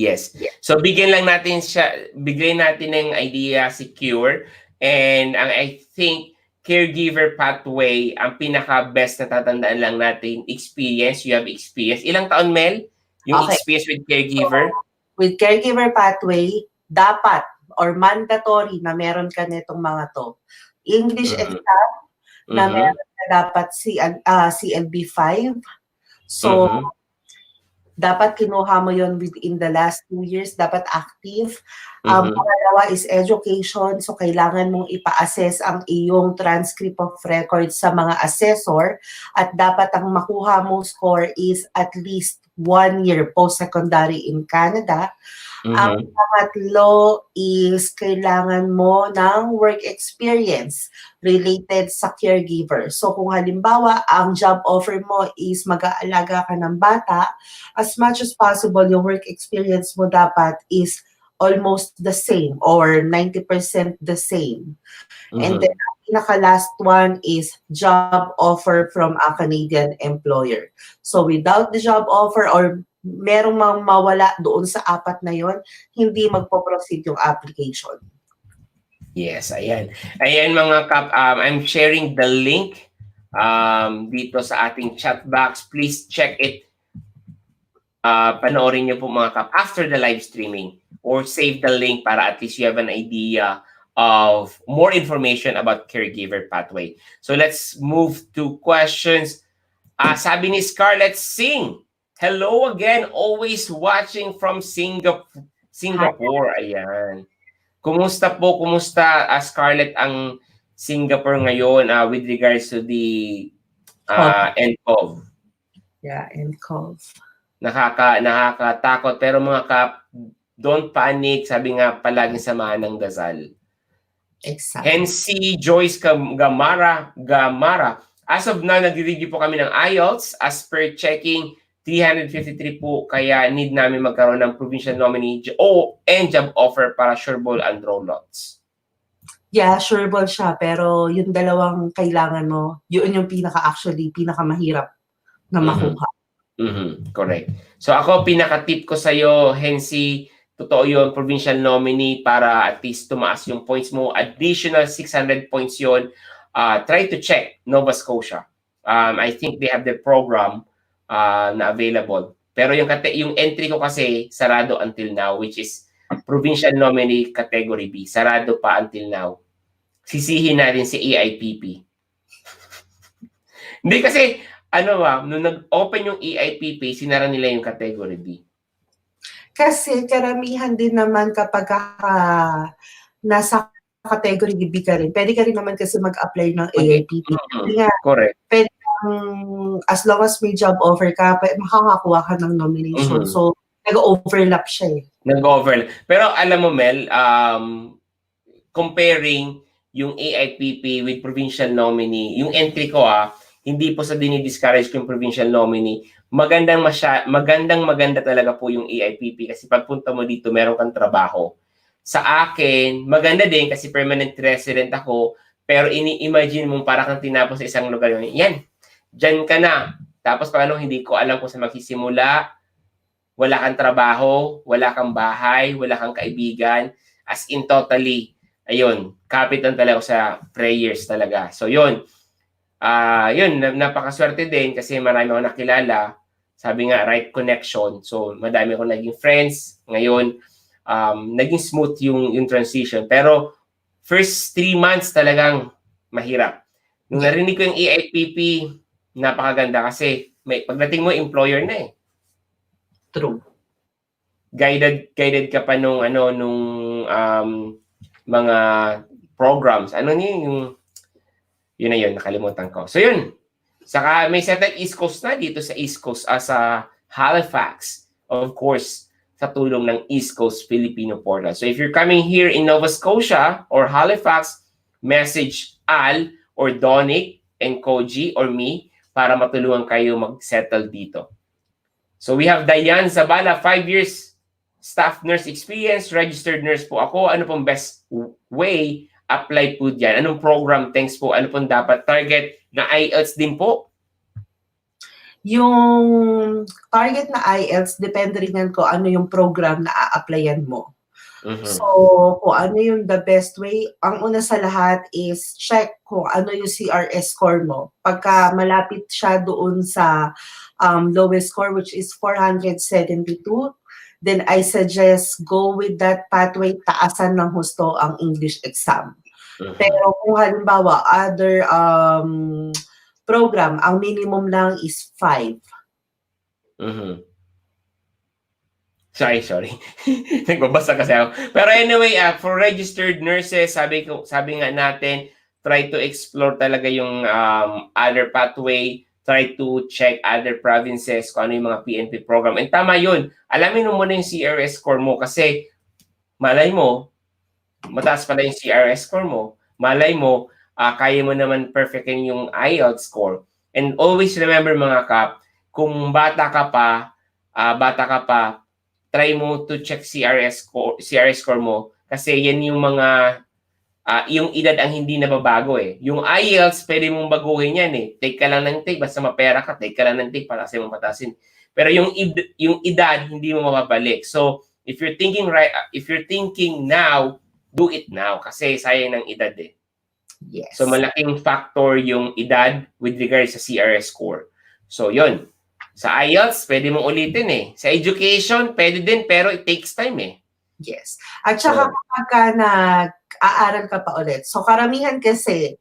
So bigyan natin ng idea si Cure, and I think caregiver pathway, ang pinaka-best na tatandaan lang natin, experience. You have experience. Ilang taon, Mel? Yung experience with caregiver? So, with caregiver pathway, dapat or mandatory na meron ka nitong mga to. English exam, na meron ka dapat CLB5. So, dapat kinuha mo yon within the last 2 years, dapat active. Pangalawa is education. So, kailangan mong ipa-assess ang iyong transcript of records sa mga assessor at dapat ang makuha mong score is at least 1 year post-secondary in Canada. Ang pangatlo is kailangan mo ng work experience related sa caregiver. So kung halimbawa, ang job offer mo is mag-aalaga ka ng bata, as much as possible, yung work experience mo dapat is almost the same or 90% the same. And then, ang pinaka-last one is job offer from a Canadian employer. So without the job offer or merong mawala doon sa apat na yon, hindi magpo-proceed yung application. Yes, ayan. Ayan mga kap, I'm sharing the link dito sa ating chat box. Please check it. Panoorin niyo po mga kap after the live streaming or save the link para at least you have an idea of more information about caregiver pathway. So let's move to questions. Sabi ni Scarlett Singh, hello again, always watching from Singapore. Ayan. Kumusta Scarlett ang Singapore ngayon with regards to the NCOV? Yeah, NCOV. Nakakatakot pero mga kap, don't panic, sabi nga palaging samahan ng dasal. Exactly. Hensi Joyce Gamara, As of now, nagre-review po kami ng IELTS. As per checking, 353 po, kaya need namin magkaroon ng provincial nominee and job offer para sureball and rollouts. Yeah, sureball siya, pero yung dalawang kailangan mo, yun yung pinakamahirap na makuha. Correct. So ako, pinaka-tip ko sa'yo, Hensi, totoo yun, provincial nominee para at least tumaas yung points mo. Additional 600 points yun. Try to check Nova Scotia. I think they have the program na available. Pero yung entry ko kasi, sarado until now, which is provincial nominee category B. Sarado pa until now. Sisihin natin si AIPP. Hindi kasi, nung nag-open yung EIPP, sinara nila yung category B. Kasi karamihan din naman kapag nasa category B ka rin, pwede ka rin naman kasi mag-apply ng AIPP. Correct. Pwede as long as may job offer ka, makakakuha ka ng nomination. So, nag-overlap siya eh. Nag-overlap. Pero alam mo, Mel, comparing yung AIPP with provincial nominee, yung entry ko hindi po sa dinidiscourage ko yung provincial nominee. Maganda talaga po yung AIPP kasi pagpunta mo dito, meron kang trabaho. Sa akin, maganda din kasi permanent resident ako, pero ini-imagine mo para kang tinapos sa isang lugar yun. Yan, dyan ka na. Tapos hindi ko alam kung saan magsisimula. Wala kang trabaho, wala kang bahay, wala kang kaibigan. As in totally, ayun, kapitan talaga sa prayers talaga. So yun, napakaswerte din kasi marami akong nakilala. Sabi nga, right connection. So, madami akong naging friends. Ngayon, naging smooth yung transition. Pero, first 3 months talagang mahirap. Nung narinig ko yung EIPP, napakaganda kasi pagdating mo, employer na eh. True. Guided ka pa nung mga programs. Yun na yun, nakalimutan ko. So yun, saka may settled East Coast na dito sa East Coast sa Halifax. Of course, sa tulong ng East Coast Filipino Portal. So if you're coming here in Nova Scotia or Halifax, message Al or Donick and Koji or me para matulungan kayo mag-settle dito. So we have Diane Zabala, 5 years staff nurse experience, registered nurse po ako. Ano pong best way apply po dyan? Anong program? Thanks po. Ano pong dapat target na IELTS din po? Yung target na IELTS, depende rin yan kung ano yung program na a-applyan mo. So, kung ano yung the best way, ang una sa lahat is check kung ano yung CRS score mo. Pagka malapit siya doon sa lowest score, which is 472, then I suggest go with that pathway, taasan ng husto ang English exam. Pero kung halimbawa, other program, ang minimum lang is 5. Sorry. Nagbabasa kasi ako. Pero anyway, for registered nurses, sabi nga natin, try to explore talaga yung other pathway, try to check other provinces kung ano yung mga PNP program. And tama yun. Alamin mo muna yung CRS score mo kasi malay mo, mataas pala yung CRS score mo. Malay mo, kaya mo naman perfectin yung IELTS score. And always remember mga kap, kung bata ka pa, try mo to check CRS score mo kasi yan yung mga yung edad ang hindi nababago eh. Yung IELTS, pwede mong baguhin yan eh. Take ka lang ng take, basta mapera ka, take ka lang ng take para kasi mong patasin. Pero yung edad, hindi mo mababalik. So, if you're thinking now, do it now kasi sayang ng edad eh. Yes. So, malaking factor yung edad with regards sa CRS score. So, yun. Sa IELTS, pwede mong ulitin eh. Sa education, pwede din, pero it takes time eh. Yes. At saka kapag nag-aaral ka pa ulit. So, karamihan kasi,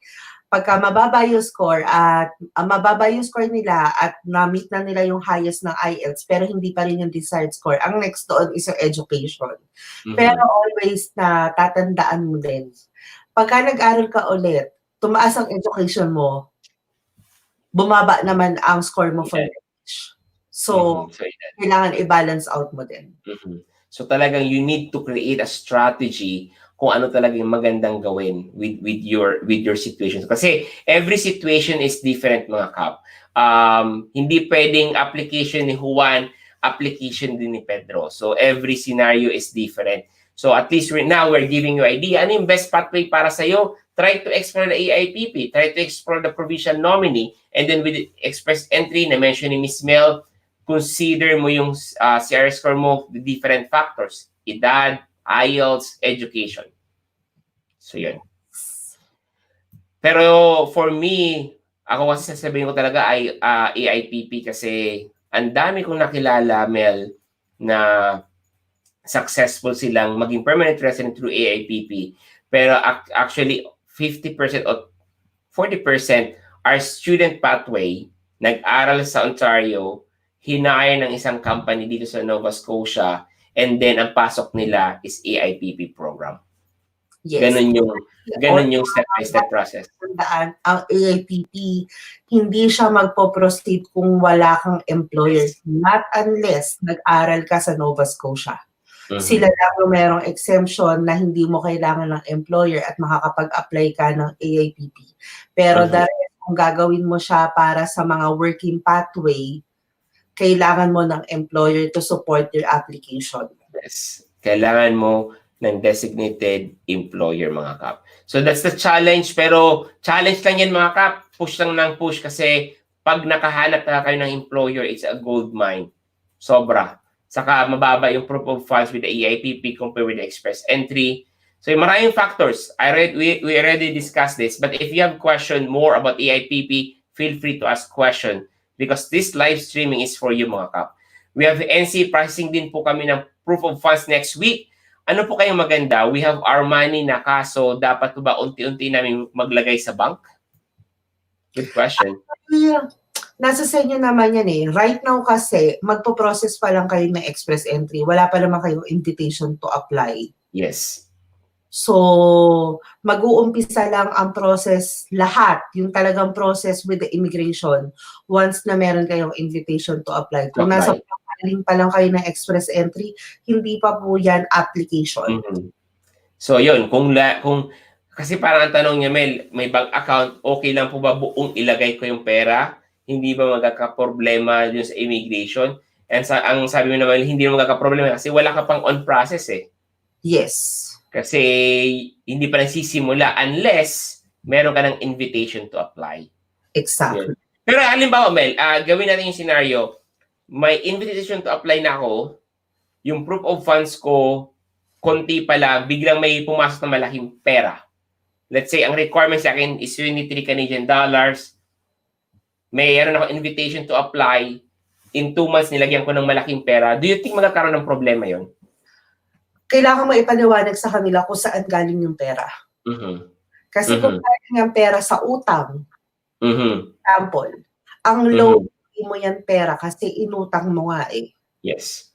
pagka mababa yung score at mababa yung score nila at na-meet na nila yung highest ng IELTS pero hindi pa rin yung desired score, ang next doon is yung education. Pero always na tatandaan mo din. Pagka nag-aral ka ulit, tumaas ang education mo, bumaba naman ang score mo for English. So, kailangan i-balance out mo din. So talagang you need to create a strategy kung ano talaga yung magandang gawin with your situation. Kasi every situation is different, mga kap. Hindi pwedeng application ni Juan, application din ni Pedro. So every scenario is different. So at least now we're giving you idea. Ano yung best pathway para sa'yo? Try to explore the AIPP. Try to explore the provincial nominee. And then with the express entry na mention ni Ms. Mel, consider mo yung CR score mo, the different factors. Edad, IELTS, education. So yun. Pero for me, ako kasi sasabihin ko talaga ay AIPP kasi ang dami kong nakilala, Mel, na successful silang maging permanent resident through AIPP. Pero actually, 50% or 40% are student pathway, nag-aral sa Ontario, hinire ng isang company dito sa Nova Scotia, and then ang pasok nila is AIPP program. Yes. Ganun yung step-by-step process. Ang AIPP, hindi siya magpo-proceed kung wala kang employer. Not unless nag-aral ka sa Nova Scotia. Sila lang yung merong exemption na hindi mo kailangan ng employer at makakapag-apply ka ng AIPP. Pero dahil kung gagawin mo siya para sa mga working pathway, kailangan mo ng employer to support your application. Yes. Kailangan mo ng designated employer, mga kap. So that's the challenge. Pero challenge lang yan, mga kap. Push lang ng push kasi pag nakahanap na kayo ng employer, it's a gold mine. Sobra. Saka mababa yung proof of funds with the EIPP compared with the express entry. So yung maraming factors. We already discussed this. But if you have question more about EIPP, feel free to ask question. Because this live streaming is for you, mga kap. We have NC pricing din po kami ng proof of funds next week. Ano po kayong maganda? We have our money na kaso dapat ba unti-unti namin maglagay sa bank? Good question. Nasa sa inyo naman yan eh. Right now kasi, magpo-process pa lang kayo ng express entry. Wala pa naman kayong invitation to apply. Yes. So, mag-uumpisa lang ang process lahat, yung talagang process with the immigration once na meron kayong invitation to apply. Kung nasa filing pa lang kayo ng express entry, hindi pa po yan application. So, yun. Kasi parang ang tanong niya, Mel, may bank account, okay lang po ba buong ilagay ko yung pera? Hindi ba magkakaproblema dun sa immigration? And ang sabi mo naman, hindi mo magkakaproblema kasi wala ka pang on process eh. Yes. Kasi hindi pa nagsisimula unless meron ka ng invitation to apply. Exactly. Yeah. Pero halimbawa, Mel, gawin natin yung scenario. May invitation to apply na ako, yung proof of funds ko, konti pala, biglang may pumasok na malaking pera. Let's say, ang requirement sa akin is 23 Canadian dollars. Mayroon ako invitation to apply. In 2 months, nilagyan ko ng malaking pera. Do you think magkakaroon ng problema yon? Kailangan mo ipaliwanag sa kanila kung saan galing yung pera. Kasi kung galing yung pera sa utang, example, ang loan mo yan pera kasi inutang mo nga eh. Yes.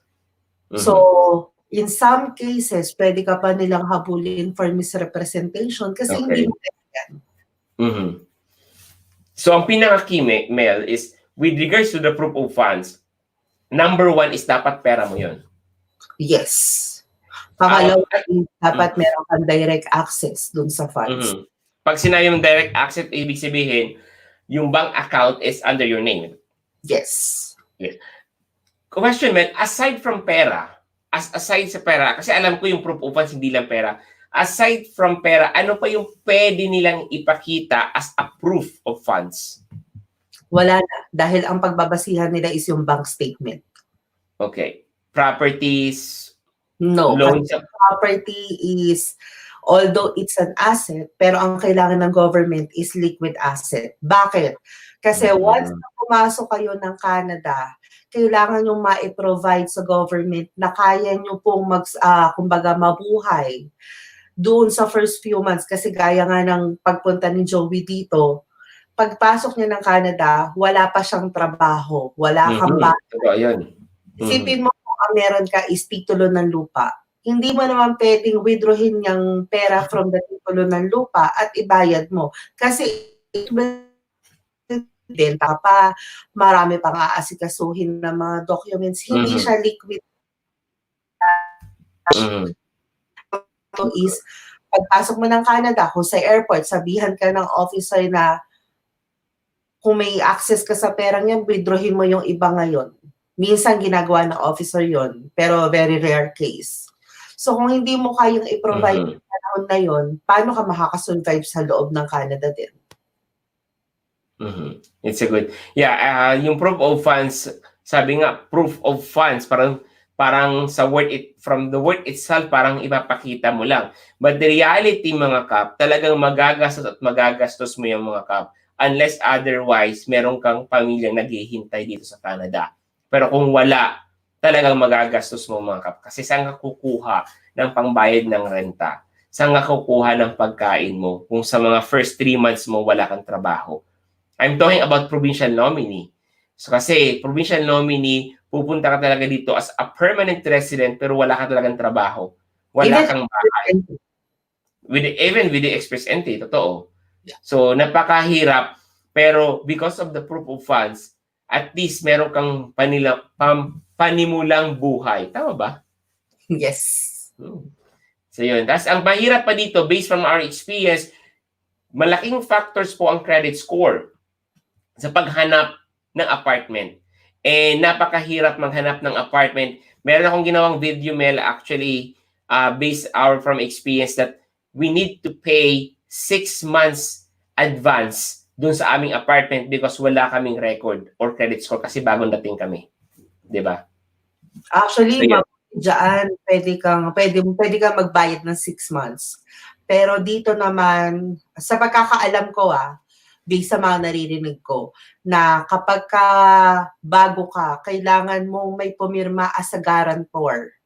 So, in some cases, pwede ka pa nilang habulin for misrepresentation kasi hindi mo pwede yan. So, ang pinaka-key, Mel, is with regards to the proof of funds, number 1 is dapat pera mo yun. Yes. Pangalawa, dapat meron kang direct access dun sa funds. Pag sinabi yung direct access, ibig sabihin, yung bank account is under your name. Yes. Question, man, aside from pera, aside sa pera, kasi alam ko yung proof of funds, hindi lang pera. Aside from pera, ano pa yung pwede nilang ipakita as a proof of funds? Wala na. Dahil ang pagbabasihan nila is yung bank statement. Okay. Properties? No. Loans? Property is, although it's an asset, pero ang kailangan ng government is liquid asset. Bakit? Kasi once na pumasok kayo ng Canada, kailangan nyo ma-provide sa government na kaya nyo pong kumbaga mabuhay doon sa first few months. Kasi gaya nga ng pagpunta ni Joey dito, pagpasok niya ng Canada, wala pa siyang trabaho, wala kang bahay. Isipin mo kung ang meron ka is titulo ng lupa. Hindi mo naman pwedeng withdrawin yung pera from the titulo ng lupa at ibayad mo. Kasi benta pa, marami pang aasikasuhin ng mga documents. Hindi siya liquid. Is Pagpasok mo ng Canada, kung sa airport, sabihan ka ng officer na kung may access ka sa perang yan, withdrawin mo yung iba ngayon. Minsan ginagawa ng officer yon, pero very rare case. So kung hindi mo kayang i-provide Mhm. sa panahon na yon, paano ka makakasurvive sa loob ng Canada din? Mhm. It's a good. Yeah, yung proof of funds, sabi nga proof of funds parang sa word from the word itself parang ipapakita mo lang. But the reality mga kap, talagang magagastos mo yung mga kap unless otherwise meron kang pamilyang naghihintay dito sa Canada. Pero kung wala, talagang magagastos mo mga kap kasi saan ka kukuha ng pangbayad ng renta? Saan ka kukuha ng pagkain mo kung sa mga first 3 months mo wala kang trabaho? I'm talking about provincial nominee. So kasi provincial nominee, pupunta ka talaga dito as a permanent resident pero wala ka talagang trabaho. Wala Even kang bahay. Even with the express entry, totoo. So napakahirap pero because of the proof of funds, at least meron kang panimulang buhay. Tama ba? Yes. So yun. Tapos ang mahirap pa dito, based from our experience, malaking factors po ang credit score sa paghanap ng apartment. Napakahirap maghanap ng apartment. Meron akong ginawang video, Mel, actually, based from experience that we need to pay 6 months advance dun sa aming apartment because wala kaming record or credit score kasi bagong dating kami. Di ba? Actually, So, diyan, pwede kang magbayad ng 6 months. Pero dito naman, sa pagkakaalam ko based sa mga naririnig ko, na kapag bago ka, kailangan mong may pumirma as a guarantor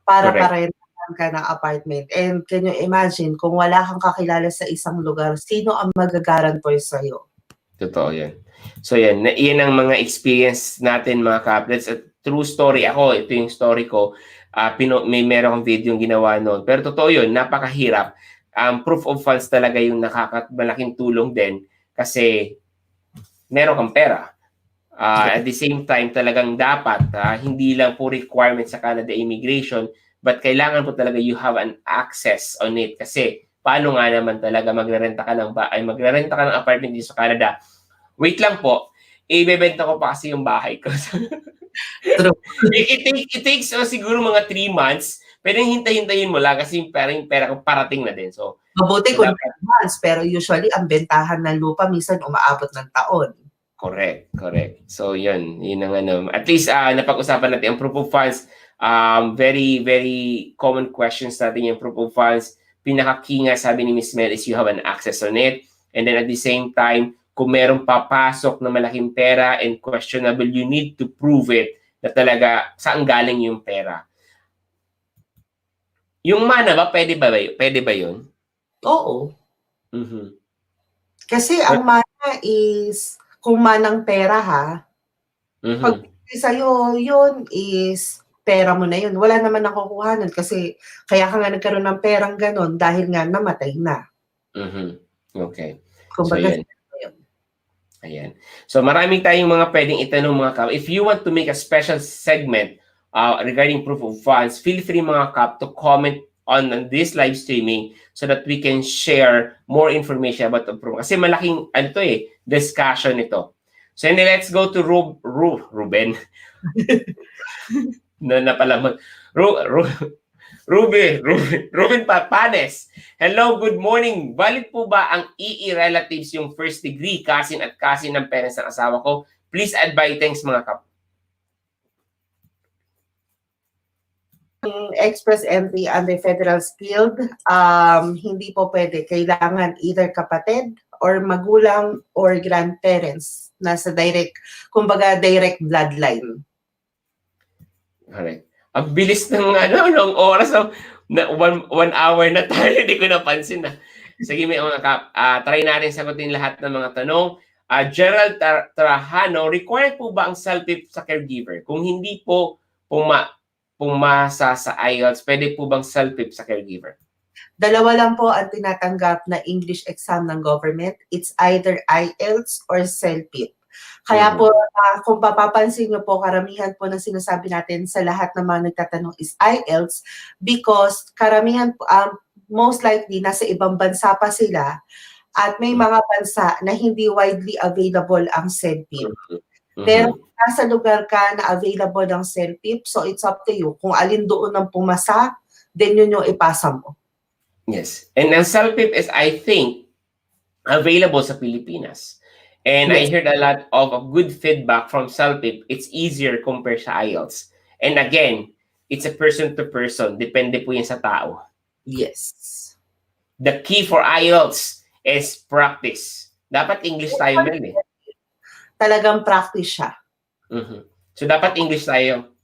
para correct. parentahan ka ng apartment. And can you imagine, kung wala kang kakilala sa isang lugar, sino ang mag-guarantor sa'yo? Totoo yan. So yan ang mga experience natin mga kaplets. At true story ako, ito yung story ko. May meron akong video yung ginawa noon. Pero totoo yun, napakahirap. Proof of funds talaga yung malaking tulong din kasi meron kang pera. At the same time, talagang dapat, hindi lang po requirement sa Canada immigration, but kailangan po talaga you have an access on it. Kasi paano nga naman talaga magrerenta ka ng apartment dito sa Canada. Wait lang po, ibebenta ko pa kasi yung bahay ko. True. it takes siguro mga 3 months. Pwedeng hintayin mo lang kasi yung pera ko parating na din. So, Mabuti kung dapat, 3 months, pero usually ang bentahan ng lupa minsan umaabot ng taon. correct. So, yun ang ano. At least, napag-usapan natin ang proof of funds. Very, very common questions natin yung proof of funds. Pinaka-key nga, sabi ni Ms. Mel, is you have an access on it. And then at the same time, kung merong papasok na malaking pera and questionable, you need to prove it na talaga saan galing yung pera. Yung mana ba, pwede ba yun? Oo. Mm-hmm. Kasi ang mana is, kung manang pera pag sa'yo, yun is pera mo na yun. Wala naman nakukuha nun kasi kaya ka nga nagkaroon ng perang ganon dahil nga namatay na. Okay. Kumbaga, so, yun. Ayan. So marami tayong mga pwedeng itanong mga kap. If you want to make a special segment regarding proof of funds, feel free mga kap to comment on this live streaming so that we can share more information about the proof. Kasi malaking discussion ito. So let's go to Ruben. Ruben Papanes. Hello, good morning. Valid po ba ang EE relatives yung first degree, cousin at cousin ng parents ng asawa ko? Please advise. Thanks mga kap. Express entry under federal skilled, hindi po pwede. Kailangan either kapatid or magulang or grandparents nasa direct bloodline. Correct. Ang bilis ng oras na 1 hour na tayo, hindi ko napansin na. Sige mga kap, try natin sagutin lahat ng mga tanong. Gerald Trajano, required po ba ang self-pip sa caregiver? Kung hindi po pumasa sa IELTS, pwede po bang self-pip sa caregiver? Dalawa lang po ang tinatanggap na English exam ng government. It's either IELTS or self-pip. Kaya po, kung papapansin niyo po, karamihan po ng sinasabi natin sa lahat ng mga nagtatanong is IELTS because karamihan, most likely, nasa ibang bansa pa sila at may mga bansa na hindi widely available ang CELPIP. Pero kung nasa lugar ka na available ang CELPIP, so it's up to you. Kung alin doon ang pumasa, then yun yung ipasa mo. Yes. And ang CELPIP is, I think, available sa Pilipinas. And I Yes. heard a lot of good feedback from CELPIP. It's easier compared sa IELTS. And again, it's a person to person. Depende po yan sa tao. Yes. The key for IELTS is practice. Dapat English tayo, Mel, eh. Talagang practice siya. So, dapat English tayo.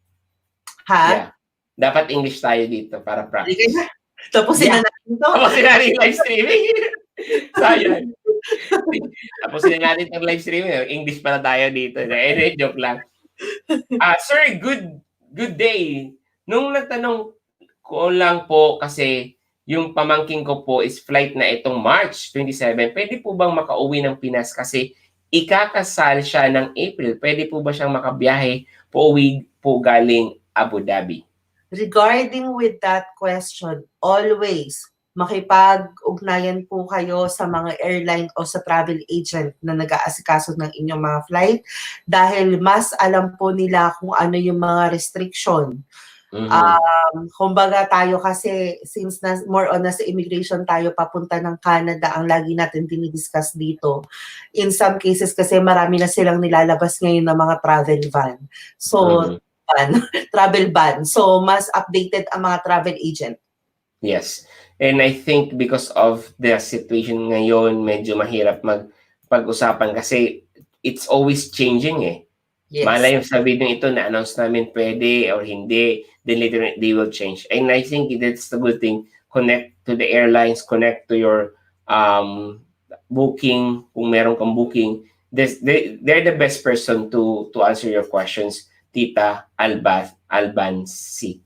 Ha? Yeah. Dapat English tayo dito para practice. Tapusin na natin ito. Tapusin na natin yung live streaming. Sayang. Tapusin na natin yung live streaming. English pala tayo dito. Joke lang. Sir, good day. Nung nagtanong ko lang po kasi yung pamangking ko po is flight na itong March 27. Pwede po bang makauwi ng Pinas kasi ikakasal siya ng April? Pwede po ba siyang makabiyahe po uwi po galing Abu Dhabi? Regarding with that question, always makipag-ugnayan po kayo sa mga airline o sa travel agent na nag-aasikaso ng inyong mga flight dahil mas alam po nila kung ano yung mga restriction. Kumbaga tayo kasi since more on nasa immigration tayo papunta ng Canada, ang lagi natin dinidiscuss dito. In some cases kasi marami na silang nilalabas ngayon ng mga travel van. So, travel ban. So, mas updated ang mga travel agent. Yes. And I think because of the situation ngayon, medyo mahirap pag-usapan kasi it's always changing eh. Yes. Malay yung sabi nyo ito, na-announce namin pwede or hindi, then later they will change. And I think that's the good thing. Connect to the airlines, connect to your booking, kung meron kang booking. They're the best person to answer your questions. Tita Albansi.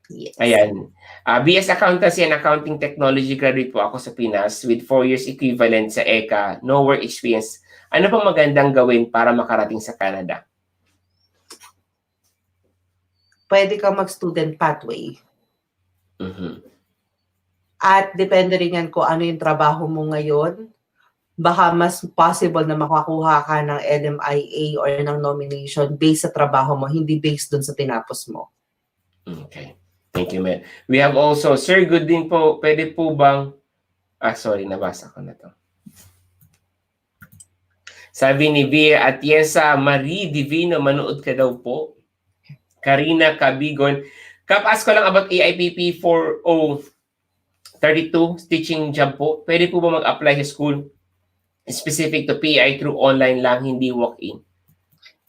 Yes. Ayan. BS Accountancy and Accounting Technology graduate po ako sa Pinas with 4 years equivalent sa ECA, no work experience. Ano pang magandang gawin para makarating sa Canada? Pwede kang mag-student pathway. At depende rin yan kung ano yung trabaho mo ngayon. Baka mas possible na makakuha ka ng LMIA or ng nomination based sa trabaho mo, hindi based dun sa tinapos mo. Okay. Thank you, Mel. We have also, Sir, good din po, pwede po bang, sorry, nabasa ko na to. Sabi ni Via Atienza, Marie Divino, manood ka daw po. Karina Cabigon, ask ko lang about AIPP 4032, teaching job po. Pwede po ba mag-apply sa school? Specific to PI through online lang, hindi walk-in.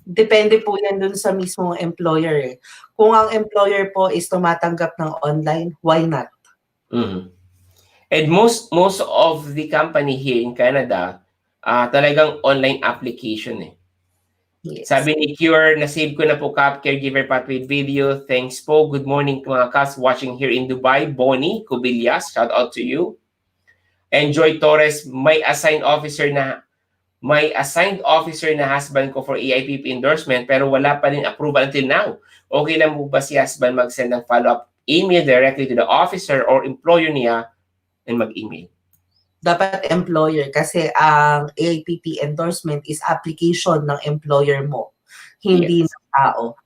Depende po yan dun sa mismong employer. Kung ang employer po is tumatanggap ng online, why not? And most of the company here in Canada, talagang online application eh. Yes. Sabi ni Cure, na-save ko na po Cap Caregiver Pathway video. Thanks po. Good morning mga Caps watching here in Dubai. Bonnie Cubillas, shout out to you. Enjoy Torres, may assigned officer na husband ko for AIPP endorsement pero wala pa rin approval until now. Okay lang po ba si husband mag-send ng follow-up email directly to the officer or employer niya and mag-email? Dapat employer kasi ang AIPP endorsement is application ng employer mo, hindi ng tao.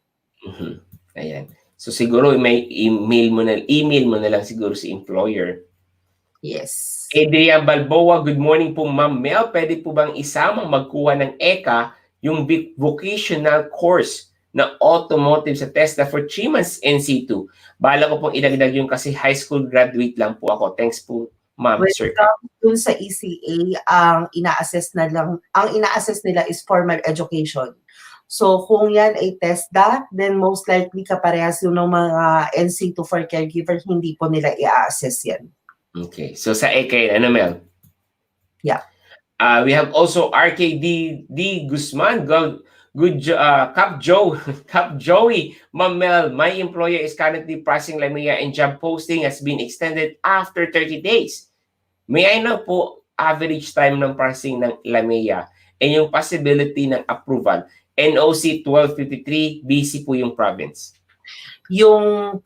Ayan. So siguro may email mo na lang siguro si employer. Yes. Adrian Balboa, good morning po Ma'am Mel. Pwede po bang isamang magkuha ng ECA yung vocational course na automotive sa TESDA for 3 months NC2? Bala ko pong idagdag yung kasi high school graduate lang po ako. Thanks po Ma'am, Sir. Dun sa ECA, ang ina-assess nila is formal education. So kung yan ay TESDA, then most likely kaparehas yung ng mga NC2 for caregiver, hindi po nila i-assess yan. Okay. So sa ECA, ano Mel? Yeah. We have also RKD Guzman. Cap Joey. Ma'am Mel, my employer is currently pricing Lamia and job posting has been extended after 30 days. May I know po average time ng pricing ng Lamia? and yung possibility ng approval. NOC 1253, busy po yung province. Yung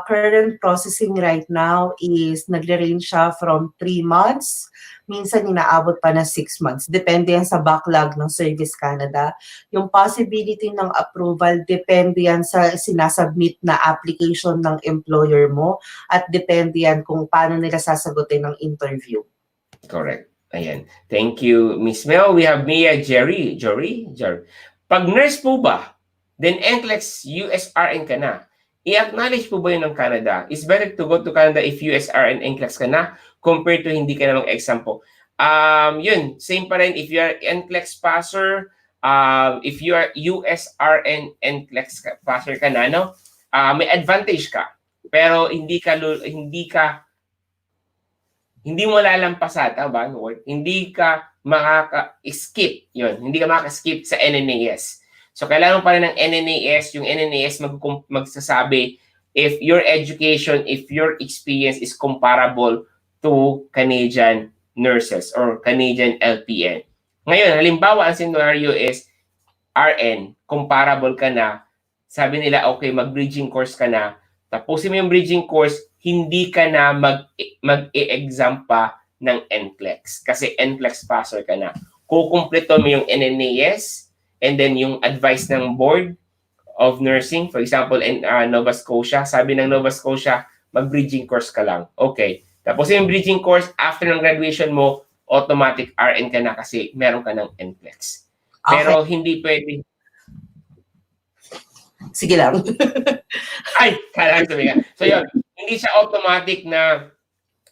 current processing right now is nagre-range siya from 3 months, minsan inaabot pa na 6 months. Depende yan sa backlog ng Service Canada. Yung possibility ng approval, depende yan sa sinasubmit na application ng employer mo at depende yan kung paano nila sasagutin ng interview. Correct. Ayan. Thank you, Miss Mel. We have Mia Jerry. Pag nurse po ba, then NCLEX USRN ka na, i-acknowledge po ba yun ng Canada? It's better to go to Canada if USRN NCLEX ka na compared to hindi ka na mag-exam po. Yun, same pa rin if you are NCLEX passer, if you are USRN NCLEX passer ka na, no? May advantage ka. Pero hindi mo lalampasan, tama? Hindi ka makaka-skip yun. Hindi ka makaka-skip sa NNAS. So, kailangan pa rin ng NNAS. Yung NNAS magsasabi if your education, if your experience is comparable to Canadian nurses or Canadian LPN. Ngayon, halimbawa, ang scenario is RN, comparable ka na. Sabi nila, okay, mag-bridging course ka na. Tapusin mo yung bridging course, hindi ka na mag-e-exam pa ng NCLEX. Kasi NCLEX passer ka na. Kukumpleto mo yung NNAS and then yung advice ng Board of Nursing. For example, in Nova Scotia, sabi ng Nova Scotia, mag-bridging course ka lang. Okay. Tapos yung bridging course, after ng graduation mo, automatic RN ka na kasi meron ka ng NCLEX. Pero hindi pwede. Sige lang. Ay, kailangan sabi nga. So yun, hindi siya automatic na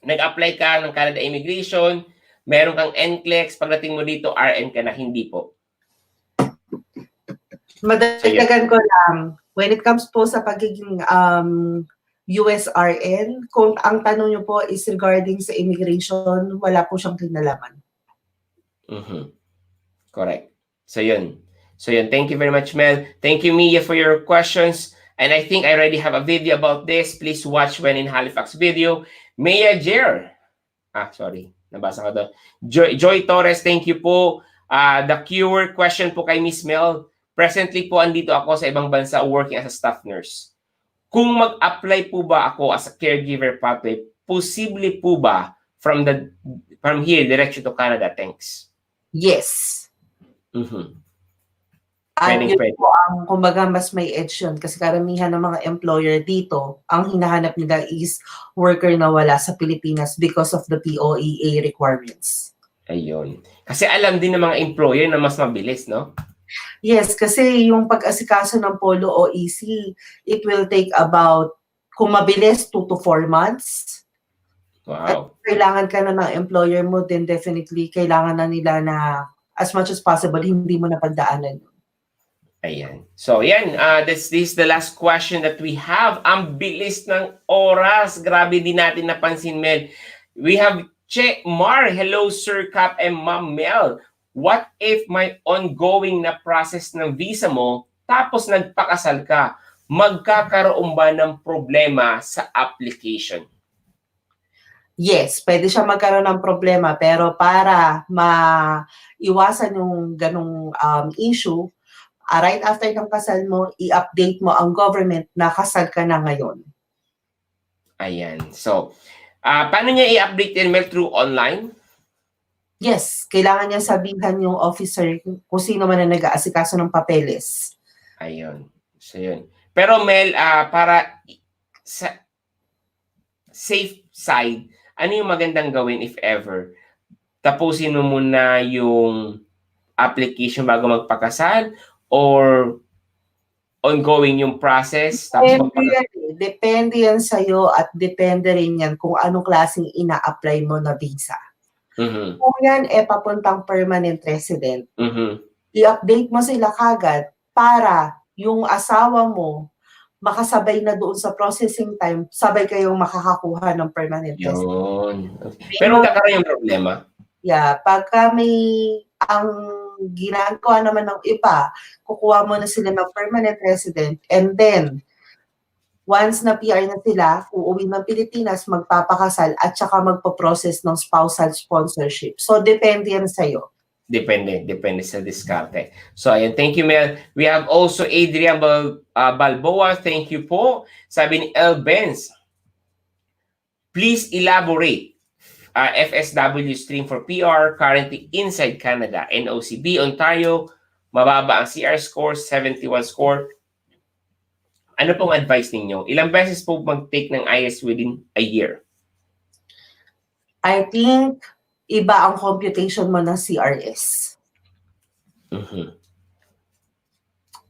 nag-apply ka ng Canada Immigration, meron kang NCLEX, pagdating mo dito, RN ka na, hindi po. Madagdagan ko lang, when it comes po sa pagiging USRN, kung ang tanong nyo po is regarding sa immigration, wala po siyang kinalaman. Correct. So yun. Thank you very much, Mel. Thank you, Mia, for your questions. And I think I already have a video about this. Please watch When in Halifax video. Mia Jer. Sorry. Nabasa ko doon. Joy Torres, thank you po. The cure question po kay Miss Mel. Presently po, andito ako sa ibang bansa working as a staff nurse. Kung mag-apply po ba ako as a caregiver pathway, posible po ba from here, diretso to Canada? Thanks. Yes. At yun po ang, kumbaga, mas may edge yun. Kasi karamihan ng mga employer dito, ang hinahanap nila is worker na wala sa Pilipinas because of the POEA requirements. Ayun. Kasi alam din ng mga employer na mas mabilis, no? Yes, kasi yung pag-asikaso ng Polo OEC, it will take about, kung mabilis, 2 to 4 months. Wow. At kailangan ka na ng employer mo, then definitely kailangan na nila na as much as possible, hindi mo na pagdaanan. Ayan. So, yan. This is the last question that we have. Ang bilis ng oras. Grabe din natin napansin, Mel. We have Che Mar. Hello, Sir Cap and Ma'am Mel. What if may ongoing na process ng visa mo tapos nagpakasal ka? Magkakaroon ba ng problema sa application? Yes, pwede siya magkaroon ng problema. Pero para maiwasan yung ganong issue, right after ng kasal mo, i-update mo ang government na kasal ka na ngayon. Ayan. So, paano niya i-update yan, Mel? Through online? Yes, kailangan niya sabihan yung officer kung sino man na nag-aasikaso ng papeles. Ayun. So, yun. Pero Mel, para sa safe side, ano yung magandang gawin if ever? Tapusin mo muna yung application bago magpakasal or ongoing yung process? Depende yan sa'yo at depende rin yan kung anong klaseng ina-apply mo na visa. Kung yan papuntang permanent resident, i-update mo sila kagad para yung asawa mo makasabay na doon sa processing time, sabay kayong makakakuha ng permanent resident. Pero magkakaroon yung problema? Yeah, pagka may ang ginagawa naman ng iba, kukuha mo na sila ng permanent resident and then once na PR na sila, uuwi ng Pilipinas, magpapakasal at saka magpo-process ng spousal sponsorship. So, depende yan sa'yo. Depende sa diskarte. So, ayan. Thank you, Mel. We have also Adrian Balboa. Thank you po. Sabi ni El Benz, please elaborate. FSW stream for PR, currently inside Canada. NOCB, Ontario, mababa ang CR score, 71 score. Ano pong advice ninyo? Ilang beses po mag-take ng IELTS within a year? I think, iba ang computation mo ng CRS.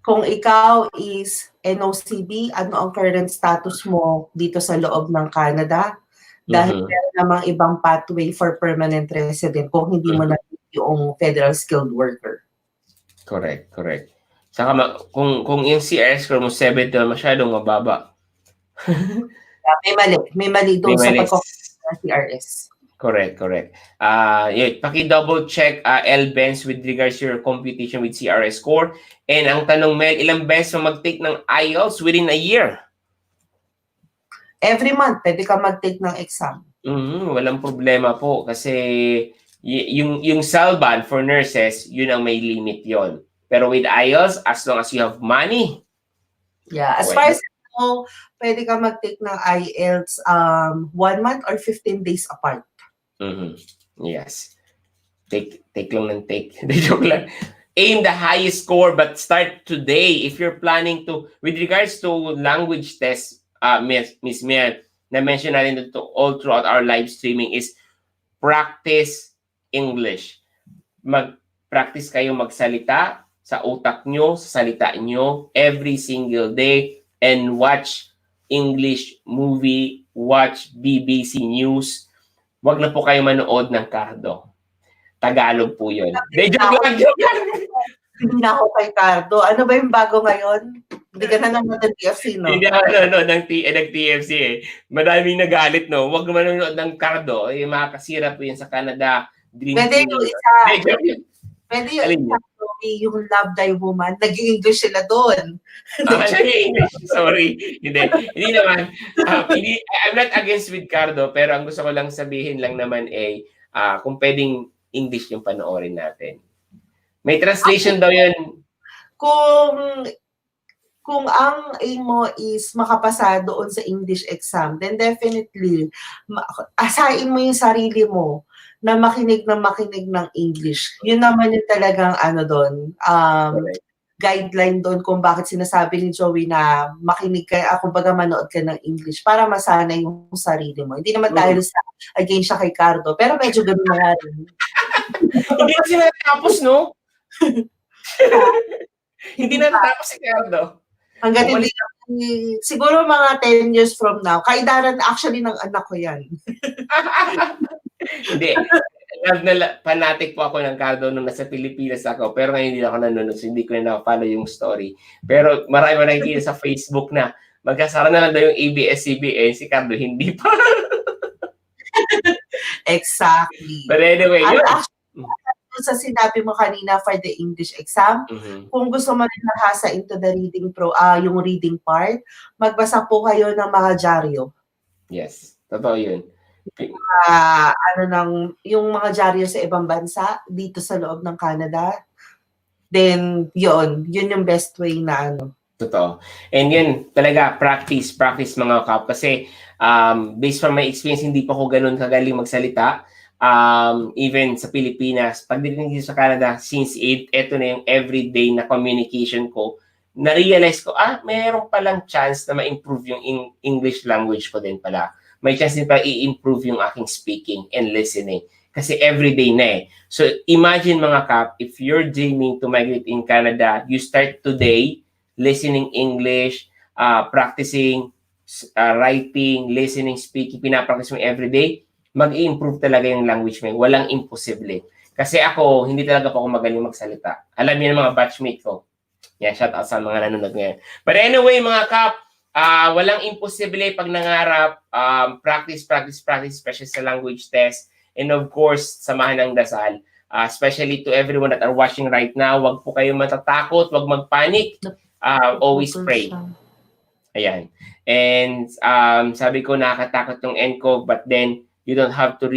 Kung ikaw is NOCB, ano ang current status mo dito sa loob ng Canada? Dahil meron namang ibang pathway for permanent resident kung hindi mo na yung federal skilled worker. Correct. Saka kung yung CR score mo 70, masyadong mababa. May mali doon sa pag-compute ng CRS. Correct. Paki-double check L Benz with regards to your computation with CRS score. And ang tanong, Mel, ilang beses mo mag-take ng IELTS within a year? Every month, pwede ka mag-take ng exam. Walang problema po kasi yung SALBAN for nurses, yun ang may limit yon. Pero with IELTS, as long as you have money. Yeah, as far as I know, pwede ka mag-take ng IELTS 1 month or 15 days apart. Yes. Take lang ng take. Joke lang. Aim the highest score but start today if you're planning to, with regards to language test, Miss Mel, na-mention natin ito all throughout our live streaming is practice English. Mag-practice kayo magsalita sa utak nyo, sa salita nyo every single day and watch English movie, watch BBC News. Wag na po kayo manood ng Cardo. Tagalog po yun. Joke lang. Hindi na ako kay Cardo. Ano ba yung bago ngayon? Hindi ka na nanonood ng TFC, no? Hindi ako nanonood ng TFC eh. Madaming nagalit, no? Wag manonood ng Cardo. Makakasira po yun sa Canada. Pwede yung isa. Pwede yung isa. Yung Love Thy Woman. Nag-English sila doon. English. Sorry. Hindi naman. I'm not against with Cardo, pero ang gusto ko lang sabihin lang naman kung pwedeng English yung panoorin natin. May translation daw yun. Kung ang aim mo is makapasa doon sa English exam, then definitely, asahin mo yung sarili mo na makinig ng English. Yun naman yung talagang doon, guideline doon kung bakit sinasabi ni Joey na makinig ka, kumbaga manood ka ng English para masanay yung sarili mo. Hindi naman dahil sa against siya kay Cardo, pero medyo ganun na nga rin. Hindi na sila tapos, no? Hindi na tapos si Cardo. Hanggang hindi, siguro mga 10 years from now, kaidaran actually ng anak ko yan. Hindi. Fanatic po ako ng Cardo nung nasa Pilipinas ako, pero ngayon hindi ako nanonood, so hindi ko na follow yung story. Pero marami nakikita sa Facebook na magkasara na lang daw yung ABS-CBN, si Cardo hindi pa. Exactly. But anyway, yun. Sa sinabi mo kanina for the English exam, kung gusto mo rin nakasa into the reading yung reading part, magbasa po kayo ng mga dyaryo. Yes, totoo yun. Yung mga dyaryo sa ibang bansa dito sa loob ng Canada, then yun yung best way na Totoo. And yun, talaga, practice mga kap. Kasi, based from my experience, hindi pa ako ganun kagaling magsalita. Even sa Pilipinas, pagdating dito sa Canada, since ito na yung everyday na communication ko, na-realize ko, mayroon palang chance na ma-improve yung English language ko din pala. May chance din pala i-improve yung aking speaking and listening. Kasi everyday na So, imagine mga kap, if you're dreaming to migrate in Canada, you start today listening English, practicing writing, listening, speaking, pinapractice mo everyday, mag-i-improve talaga yung language mo. Walang imposible. Kasi ako, hindi talaga po ako magaling magsalita. Alam niyo ng mga batchmate ko. Shout out sa mga nanonood ngayon. But anyway, mga kap, walang imposible pag nangarap. Practice, especially sa language test. And of course, samahan ng dasal. Especially to everyone that are watching right now, wag po kayo matatakot, wag magpanic. Always pray. Ayan. And sabi ko, nakakatakot yung NCO, but then, you don't have to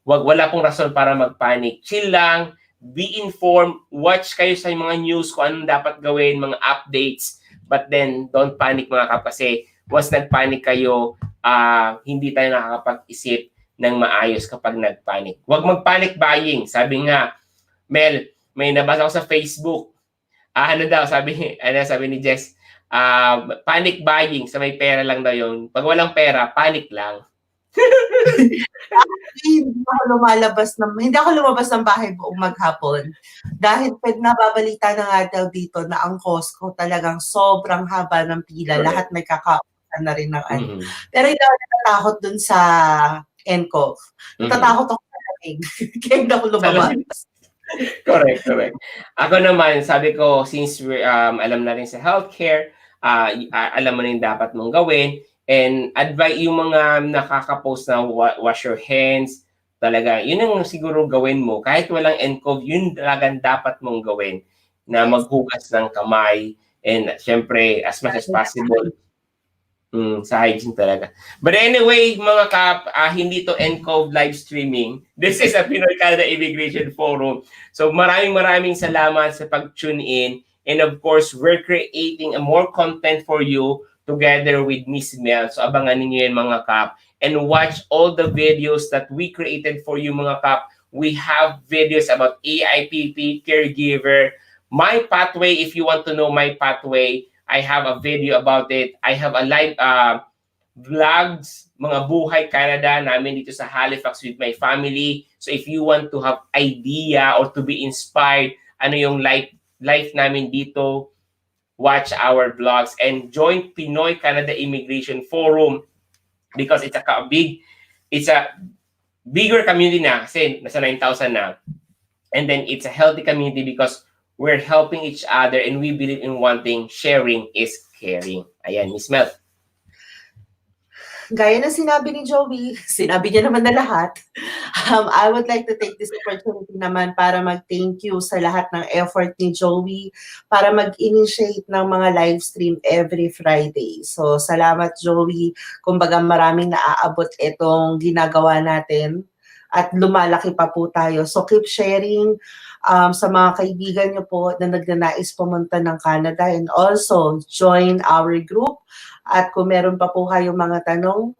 wala pong rason para magpanic. Chill lang, be informed, watch kayo sa mga news kung anong dapat gawin, mga updates, but then don't panic mga kap, kasi once nagpanic kayo, hindi tayo nakakapag-isip ng maayos kapag nagpanic. Huwag mag-panic buying. Sabi nga, Mel, may nabasa ko sa Facebook. Ano daw, sabi ni Jess, panic buying, sa may pera lang daw yun. Pag walang pera, panic lang. Hindi ako lumabas ng bahay buong maghapon. Dahil nababalita na nga daw dito na ang Costco talagang sobrang haba ng pila. Correct. Lahat may kakausan na rin ng ano. Pero hindi ako natatakot dun sa NCOV. Natatakot ako sa lamig. Kaya hindi ako lumabas. Correct. Ako naman, sabi ko, since alam na rin sa healthcare, alam mo rin dapat mong gawin, and advise yung mga nakaka-post na wash your hands, talaga, yun ang siguro gawin mo. Kahit walang NCOV, yun talagang dapat mong gawin, na maghugas ng kamay, and syempre, as much as possible, sa hygiene talaga. But anyway, mga kap, hindi to NCOV live streaming. This is a Pinoy Canada Immigration Forum. So maraming salamat sa pag-tune in. And of course, we're creating a more content for you together with Miss Mel. So abangan niyo yan mga kap. And watch all the videos that we created for you mga kap. We have videos about AIPP, caregiver, my pathway. If you want to know my pathway, I have a video about it. I have a live vlogs, mga buhay Canada namin dito sa Halifax with my family. So if you want to have idea or to be inspired, ano yung life namin dito, watch our vlogs and join Pinoy Canada Immigration Forum, because it's a bigger community na, kasi nasa 9,000 na. And then it's a healthy community because we're helping each other and we believe in one thing: sharing is caring. Ayan, Miss Mel. Gaya na sinabi ni Joey, sinabi niya naman na lahat. I would like to take this opportunity naman para mag-thank you sa lahat ng effort ni Joey para mag-initiate ng mga live stream every Friday. So, salamat Joey. Kumbaga maraming naaabot itong ginagawa natin at lumalaki pa po tayo. So, keep sharing sa mga kaibigan niyo po na nagnanais pumunta ng Canada, and also join our group. At kung meron pa po kayong mga tanong,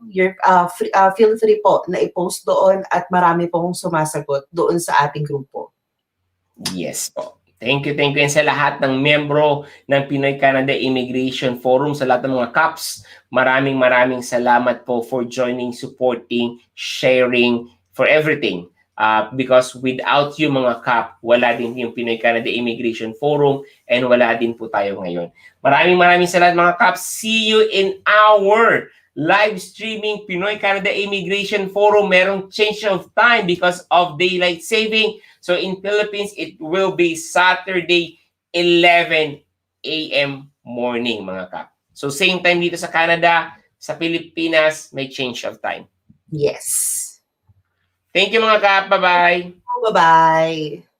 feel free po na i-post doon at marami pong sumasagot doon sa ating grupo. Yes po. Thank you. And sa lahat ng membro ng Pinoy Canada Immigration Forum, sa lahat ng mga caps, maraming salamat po for joining, supporting, sharing, for everything. Because without you mga kap, wala din yung Pinoy Canada Immigration Forum, and wala din po tayo ngayon. Maraming salamat mga kap. See you in our live streaming Pinoy Canada Immigration Forum. Merong change of time because of daylight saving. So in Philippines, it will be Saturday 11 a.m. morning mga kap. So same time dito sa Canada, sa Pilipinas, may change of time. Yes. Thank you mga kap. Bye-bye. Bye-bye.